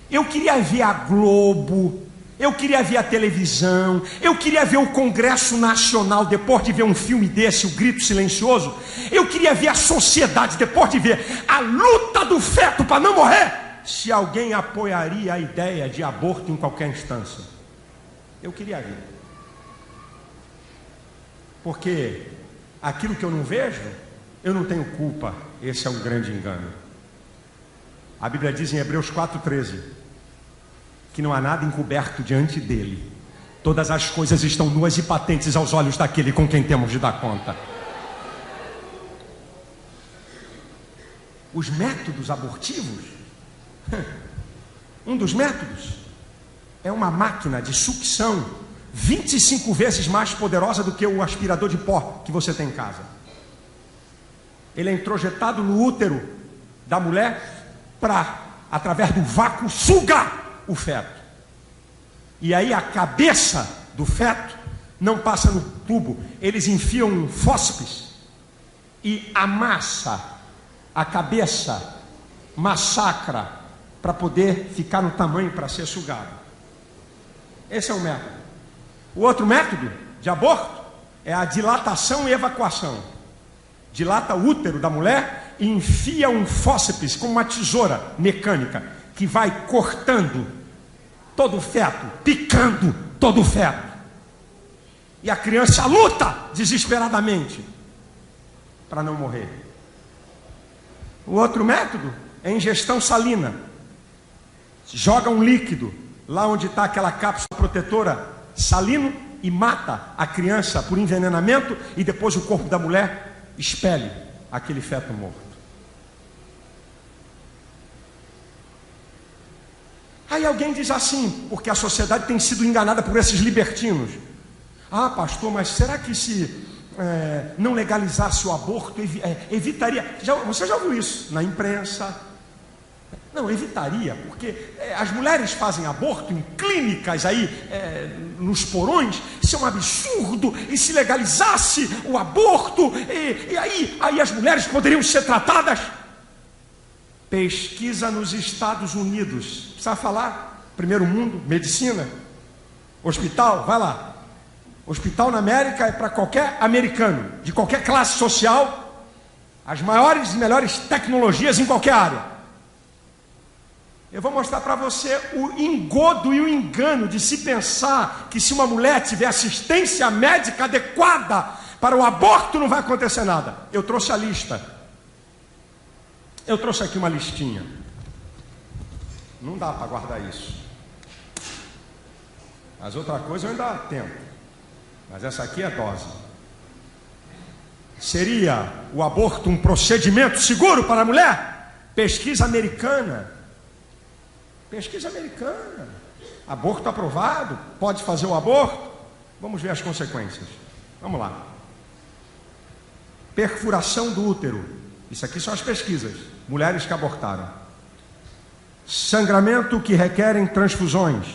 eu queria ver a Globo, eu queria ver a televisão, eu queria ver o Congresso Nacional depois de ver um filme desse, O Grito Silencioso. Eu queria ver a sociedade depois de ver a luta do feto para não morrer. se alguém apoiaria a ideia de aborto em qualquer instância. Eu queria ver. Porque aquilo que eu não vejo, eu não tenho culpa. Esse é um grande engano. A Bíblia diz em Hebreus 4,13 que não há nada encoberto diante dele. Todas as coisas estão nuas e patentes aos olhos daquele com quem temos de dar conta. Os métodos abortivos, um dos métodos é uma máquina de sucção 25 vezes mais poderosa do que o aspirador de pó que você tem em casa. Ele é introjetado no útero da mulher para, através do vácuo, sugar o feto. E aí a cabeça do feto não passa no tubo. Eles enfiam um fósseis e amassa a cabeça, massacra para poder ficar no tamanho para ser sugado. Esse é um método. O outro método de aborto é a dilatação e evacuação. Dilata o útero da mulher e enfia um fósseis com uma tesoura mecânica que vai cortando todo o feto, picando todo o feto. E a criança luta desesperadamente para não morrer. O outro método é ingestão salina. Joga um líquido lá onde está aquela cápsula protetora salino e mata a criança por envenenamento e depois o corpo da mulher expele aquele feto morto. Aí alguém diz assim, porque a sociedade tem sido enganada por esses libertinos. Ah, pastor, mas será que se não legalizasse o aborto, evitaria? Você já ouviu isso na imprensa? Não, evitaria, porque as mulheres fazem aborto em clínicas aí, nos porões. Isso é um absurdo. E se legalizasse o aborto, e aí as mulheres poderiam ser tratadas? Pesquisa nos Estados Unidos. Precisa falar? Primeiro mundo, medicina, hospital, vai lá. Hospital na América é para qualquer americano, de qualquer classe social, as maiores e melhores tecnologias em qualquer área. Eu vou mostrar para você o engodo e o engano de se pensar que se uma mulher tiver assistência médica adequada para o aborto não vai acontecer nada. Eu trouxe a lista. Eu trouxe aqui uma listinha. Não dá para guardar isso. Mas outra coisa eu ainda tenho. Mas essa aqui é a dose. Seria o aborto um procedimento seguro para a mulher? Pesquisa americana. Pesquisa americana. Aborto aprovado. Pode fazer o aborto? Vamos ver as consequências. Vamos lá. Perfuração do útero. Isso aqui são as pesquisas. Mulheres que abortaram. Sangramento que requerem transfusões.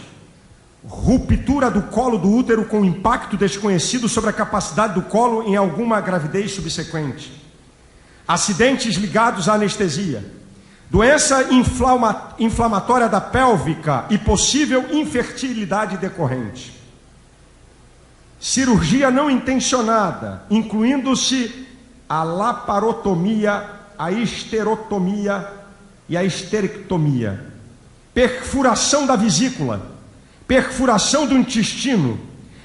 Ruptura do colo do útero com impacto desconhecido sobre a capacidade do colo em alguma gravidez subsequente. Acidentes ligados à anestesia. Doença inflamatória da pélvica e possível infertilidade decorrente. Cirurgia não intencionada, incluindo-se a laparotomia, a histerotomia e a histerectomia. Perfuração da vesícula. Perfuração do intestino,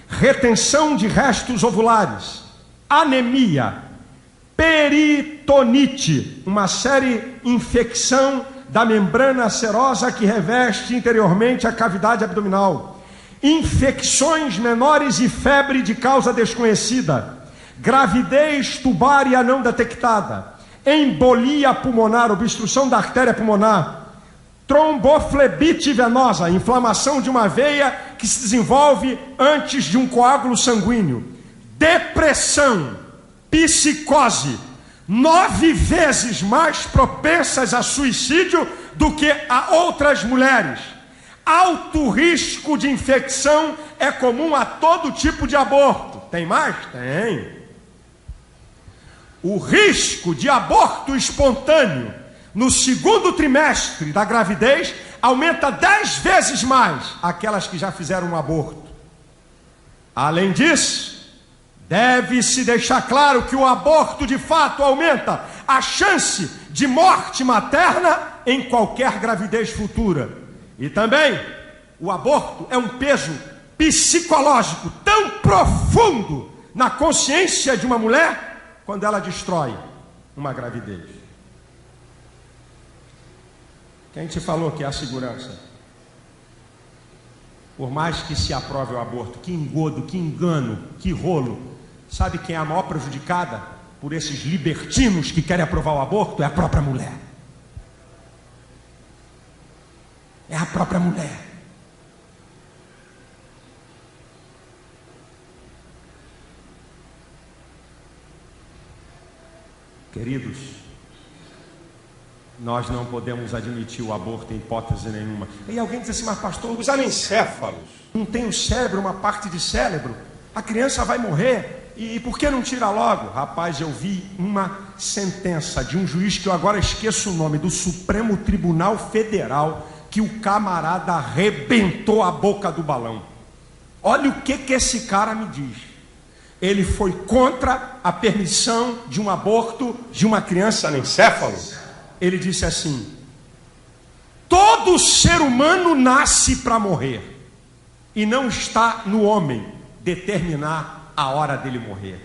retenção de restos ovulares, anemia, peritonite, uma série infecção da membrana serosa que reveste interiormente a cavidade abdominal, infecções menores e febre de causa desconhecida, gravidez tubária não detectada, embolia pulmonar, obstrução da artéria pulmonar, tromboflebite venosa, inflamação de uma veia que se desenvolve antes de um coágulo sanguíneo, depressão, psicose, 9 vezes mais propensas a suicídio do que a outras mulheres. Alto risco de infecção é comum a todo tipo de aborto. Tem mais? Tem. O risco de aborto espontâneo no segundo trimestre da gravidez aumenta 10 vezes mais aquelas que já fizeram um aborto. Além disso, deve-se deixar claro que o aborto de fato aumenta a chance de morte materna em qualquer gravidez futura. E também, o aborto é um peso psicológico tão profundo na consciência de uma mulher quando ela destrói uma gravidez. Quem te falou que é a segurança? Por mais que se aprove o aborto, que engodo, que engano, que rolo. Sabe quem é a maior prejudicada por esses libertinos que querem aprovar o aborto? É a própria mulher. É a própria mulher. Queridos, nós não podemos admitir o aborto em hipótese nenhuma. E alguém diz assim, mas pastor, os anencéfalos não tem o cérebro, uma parte de cérebro? A criança vai morrer, e por que não tira logo? Rapaz, eu vi uma sentença de um juiz que eu agora esqueço o nome, do Supremo Tribunal Federal, que o camarada arrebentou a boca do balão. Olha o que esse cara me diz. Ele foi contra a permissão de um aborto de uma criança anencéfalo. Ele disse assim: todo ser humano nasce para morrer, e não está no homem determinar a hora dele morrer.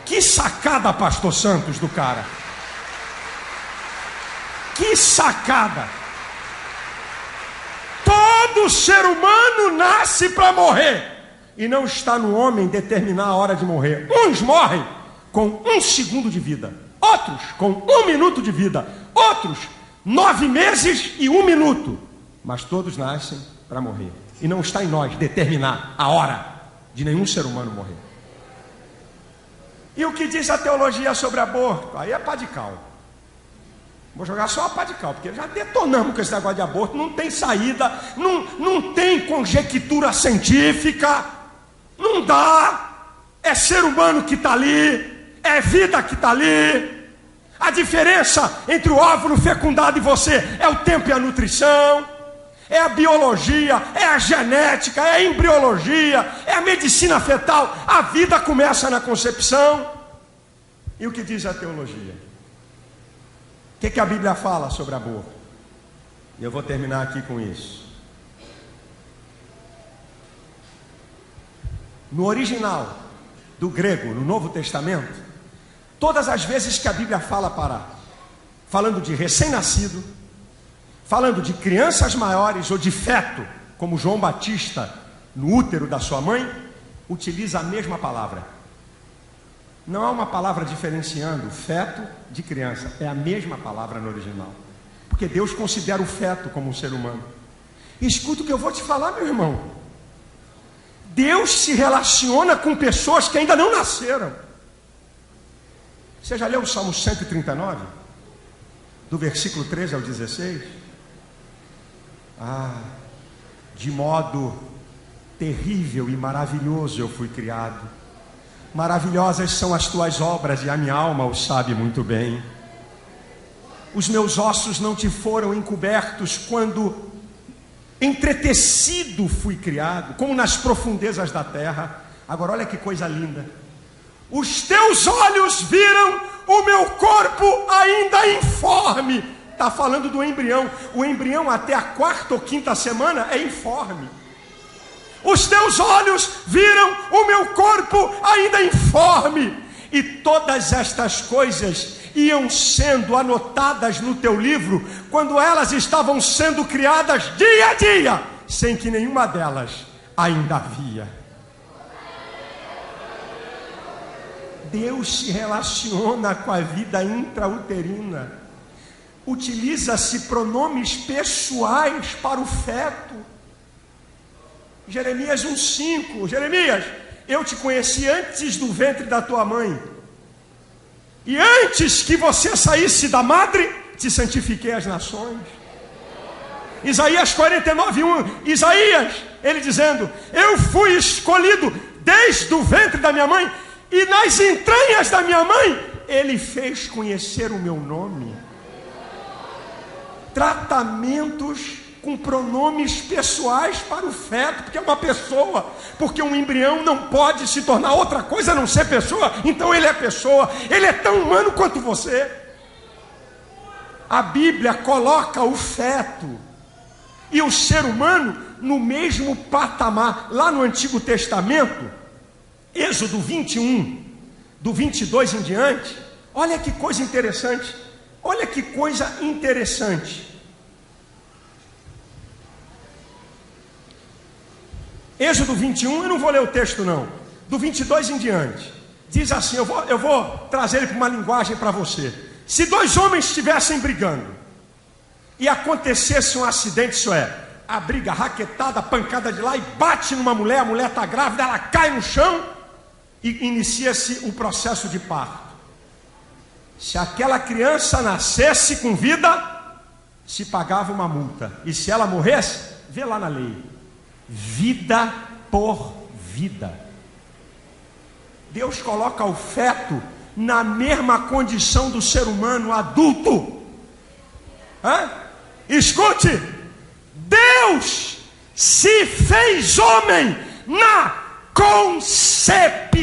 Que sacada, pastor Santos, do cara. Que sacada. Todo ser humano nasce para morrer, e não está no homem determinar a hora de morrer. Uns morrem com 1 segundo de vida, outros com 1 minuto de vida, outros 9 meses e 1 minuto. Mas todos nascem para morrer, e não está em nós determinar a hora de nenhum ser humano morrer. E o que diz a teologia sobre aborto? Aí é pá de cal. Vou jogar só a pá de cal, porque já detonamos com esse negócio de aborto. Não tem saída, não tem conjectura científica, não dá. É ser humano que está ali, é vida que está ali. A diferença entre o óvulo fecundado e você é o tempo e a nutrição, é a biologia, é a genética, é a embriologia, é a medicina fetal. A vida começa na concepção. E o que diz a teologia? O que a Bíblia fala sobre aborto? E eu vou terminar aqui com isso. No original do grego, no Novo Testamento, todas as vezes que a Bíblia fala falando de recém-nascido, falando de crianças maiores ou de feto, como João Batista no útero da sua mãe, utiliza a mesma palavra. Não há uma palavra diferenciando feto de criança, é a mesma palavra no original, porque Deus considera o feto como um ser humano. E escuta o que eu vou te falar, meu irmão. Deus se relaciona com pessoas que ainda não nasceram. Você já leu o Salmo 139? Do versículo 13 ao 16? De modo terrível e maravilhoso eu fui criado. Maravilhosas são as tuas obras, e a minha alma o sabe muito bem. Os meus ossos não te foram encobertos quando entretecido fui criado, como nas profundezas da terra. Agora olha que coisa linda. Os teus olhos viram o meu corpo ainda informe. Está falando do embrião. O embrião até a 4ª ou 5ª semana é informe. Os teus olhos viram o meu corpo ainda informe. E todas estas coisas iam sendo anotadas no teu livro quando elas estavam sendo criadas dia a dia, sem que nenhuma delas ainda havia. Deus se relaciona com a vida intrauterina. Utiliza-se pronomes pessoais para o feto. Jeremias 1,5. Jeremias, eu te conheci antes do ventre da tua mãe, e antes que você saísse da madre, te santifiquei as nações. Isaías 49:1. Isaías, ele dizendo: eu fui escolhido desde o ventre da minha mãe, e nas entranhas da minha mãe ele fez conhecer o meu nome. Tratamentos com pronomes pessoais para o feto, porque é uma pessoa, porque um embrião não pode se tornar outra coisa a não ser pessoa, então ele é pessoa, ele é tão humano quanto você. a Bíblia coloca o feto e o ser humano no mesmo patamar. Lá no Antigo Testamento, Êxodo 21, do 22 em diante, olha que coisa interessante, olha que coisa interessante. Êxodo 21, eu não vou ler o texto não, do 22 em diante, diz assim, eu vou trazer ele para uma linguagem para você. Se dois homens estivessem brigando, e acontecesse um acidente, isso é, a briga, raquetada, pancada de lá, e bate numa mulher, a mulher está grávida, ela cai no chão, e inicia-se o processo de parto. Se aquela criança nascesse com vida, se pagava uma multa, e se ela morresse, vê lá na lei, vida por vida. Deus coloca o feto na mesma condição do ser humano adulto. Escute, Deus se fez homem na concepção.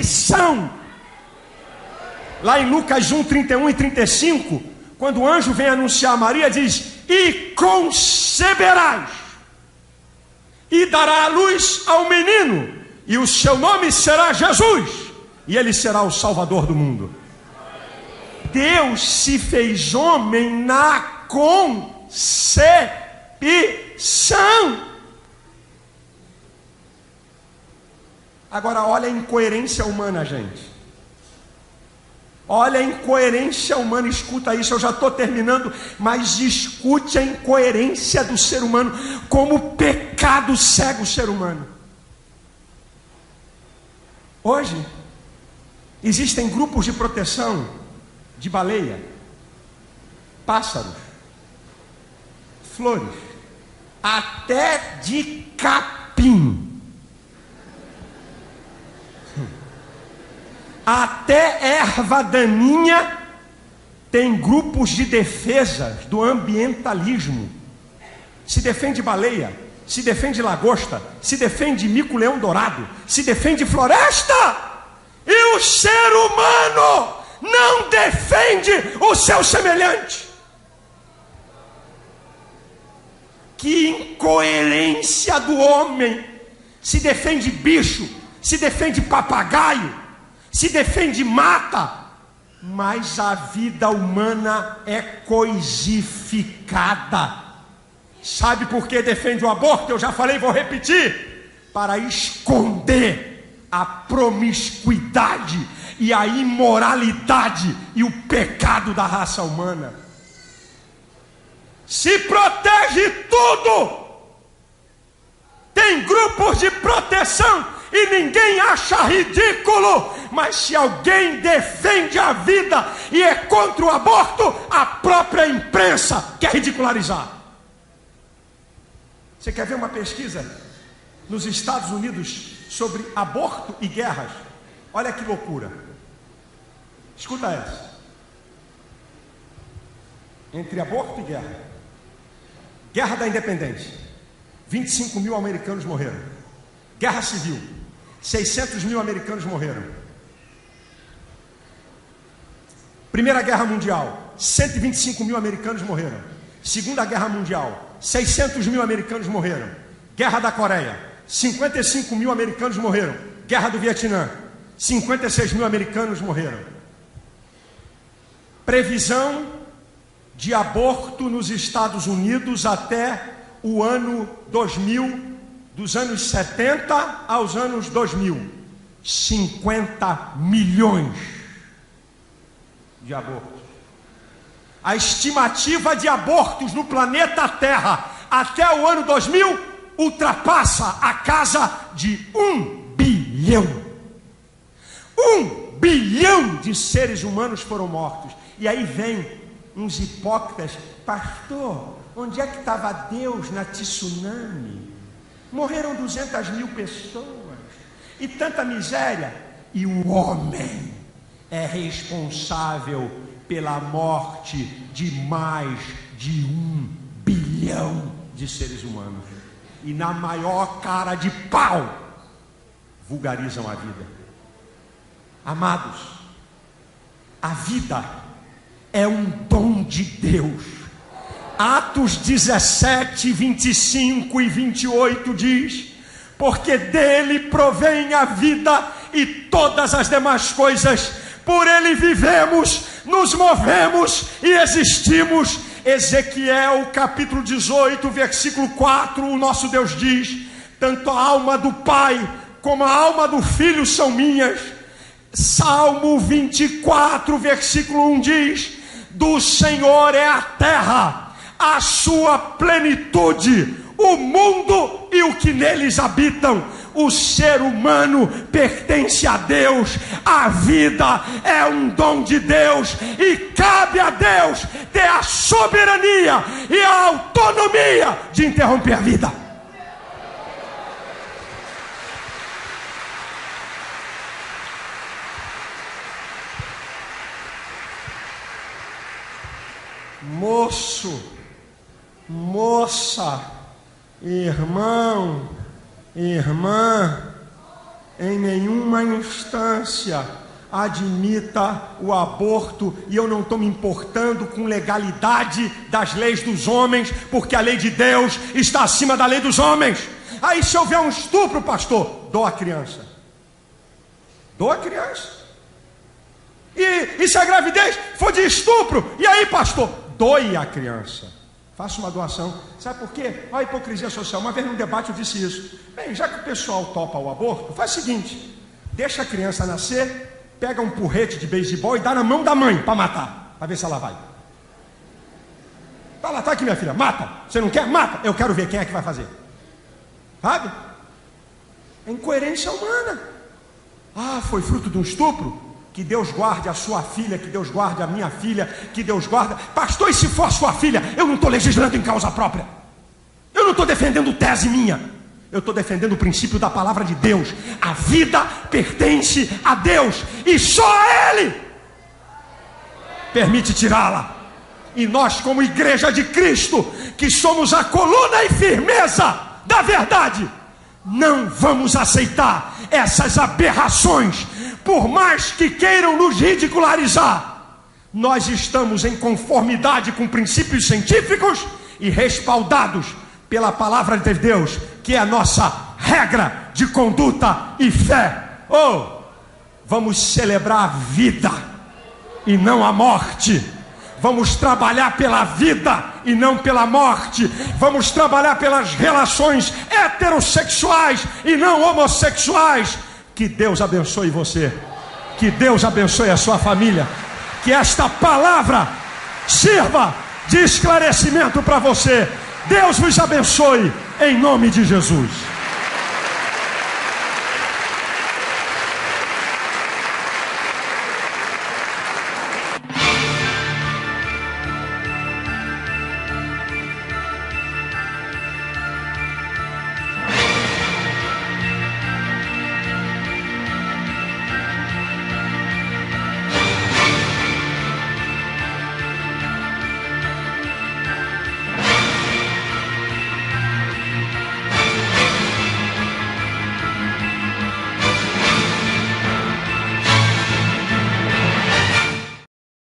Lá em Lucas 1, 31 e 35, quando o anjo vem anunciar a Maria, diz: e conceberás, e dará a luz ao menino, e o seu nome será Jesus, e ele será o Salvador do mundo. Deus se fez homem na concepção. Agora olha a incoerência humana, gente. Olha a incoerência humana, escuta isso, eu já estou terminando, mas escute a incoerência do ser humano, como o pecado cega o ser humano. Hoje, existem grupos de proteção de baleia, pássaros, flores, até de capim. Até erva daninha tem grupos de defesa do ambientalismo. Se defende baleia, se defende lagosta, se defende mico-leão dourado, se defende floresta. E o ser humano não defende o seu semelhante. Que incoerência do homem! Se defende bicho, se defende papagaio, se defende mata, mas a vida humana é coisificada. Sabe por que defende o aborto? Eu já falei, vou repetir: para esconder a promiscuidade e a imoralidade e o pecado da raça humana. Se protege tudo. Tem grupos de proteção e ninguém acha ridículo, mas se alguém defende a vida e é contra o aborto, a própria imprensa quer ridicularizar. Você quer ver uma pesquisa nos Estados Unidos sobre aborto e guerras? Olha que loucura. Escuta essa. Entre aborto e guerra. Guerra da Independência, 25 mil americanos morreram. Guerra Civil, 600 mil americanos morreram. Primeira Guerra Mundial, 125 mil americanos morreram. Segunda Guerra Mundial, 600 mil americanos morreram. Guerra da Coreia, 55 mil americanos morreram. Guerra do Vietnã, 56 mil americanos morreram. Previsão de aborto nos Estados Unidos até o ano 2000, dos anos 70 aos anos 2000, 50 milhões de abortos. A estimativa de abortos no planeta Terra até o ano 2000 ultrapassa a casa de 1 bilhão. 1 bilhão de seres humanos foram mortos. E aí vem uns hipócritas: pastor, onde é que estava Deus na tsunami? Morreram 200 mil pessoas e tanta miséria, e o homem é responsável pela morte de mais de 1 bilhão de seres humanos, e na maior cara de pau vulgarizam a vida. Amados, a vida é um dom de Deus Atos 17, 25 e 28 diz: porque dele provém a vida e todas as demais coisas, por ele vivemos, nos movemos e existimos. Ezequiel capítulo 18, versículo 4, o nosso Deus diz: tanto a alma do Pai como a alma do Filho são minhas. Salmo 24, versículo 1 diz: do Senhor é a terra, a sua plenitude, o mundo e o que neles habitam. O ser humano pertence a Deus, a vida é um dom de Deus, e cabe a Deus ter a soberania e a autonomia de interromper a vida. Moço, moça, irmão, irmã, em nenhuma instância admita o aborto, e eu não estou me importando com legalidade das leis dos homens, porque a lei de Deus está acima da lei dos homens. Aí se houver um estupro, pastor, dou a criança. Dou a criança. E se a gravidez for de estupro, e aí, pastor, doe a criança. Faça uma doação. Sabe por quê? Olha a hipocrisia social. Uma vez num debate eu disse isso. Bem, já que o pessoal topa o aborto, faz o seguinte: deixa a criança nascer, pega um porrete de beisebol e dá na mão da mãe para matar, para ver se ela vai. Fala, tá aqui minha filha, mata. Você não quer? Mata. Eu quero ver quem é que vai fazer. Sabe? É incoerência humana. Ah, foi fruto de um estupro? Que Deus guarde a sua filha, que Deus guarde a minha filha, que Deus guarde. Pastor, e se for sua filha? Eu não estou legislando em causa própria. Eu não estou defendendo tese minha. Eu estou defendendo o princípio da palavra de Deus. A vida pertence a Deus e só a Ele permite tirá-la. E nós, como igreja de Cristo, que somos a coluna e firmeza da verdade, não vamos aceitar essas aberrações. Por mais que queiram nos ridicularizar, nós estamos em conformidade com princípios científicos e respaldados pela palavra de Deus, que é a nossa regra de conduta e fé. Vamos celebrar a vida e não a morte. Vamos trabalhar pela vida e não pela morte. Vamos trabalhar pelas relações heterossexuais e não homossexuais. Que Deus abençoe você, que Deus abençoe a sua família, que esta palavra sirva de esclarecimento para você. Deus vos abençoe, em nome de Jesus.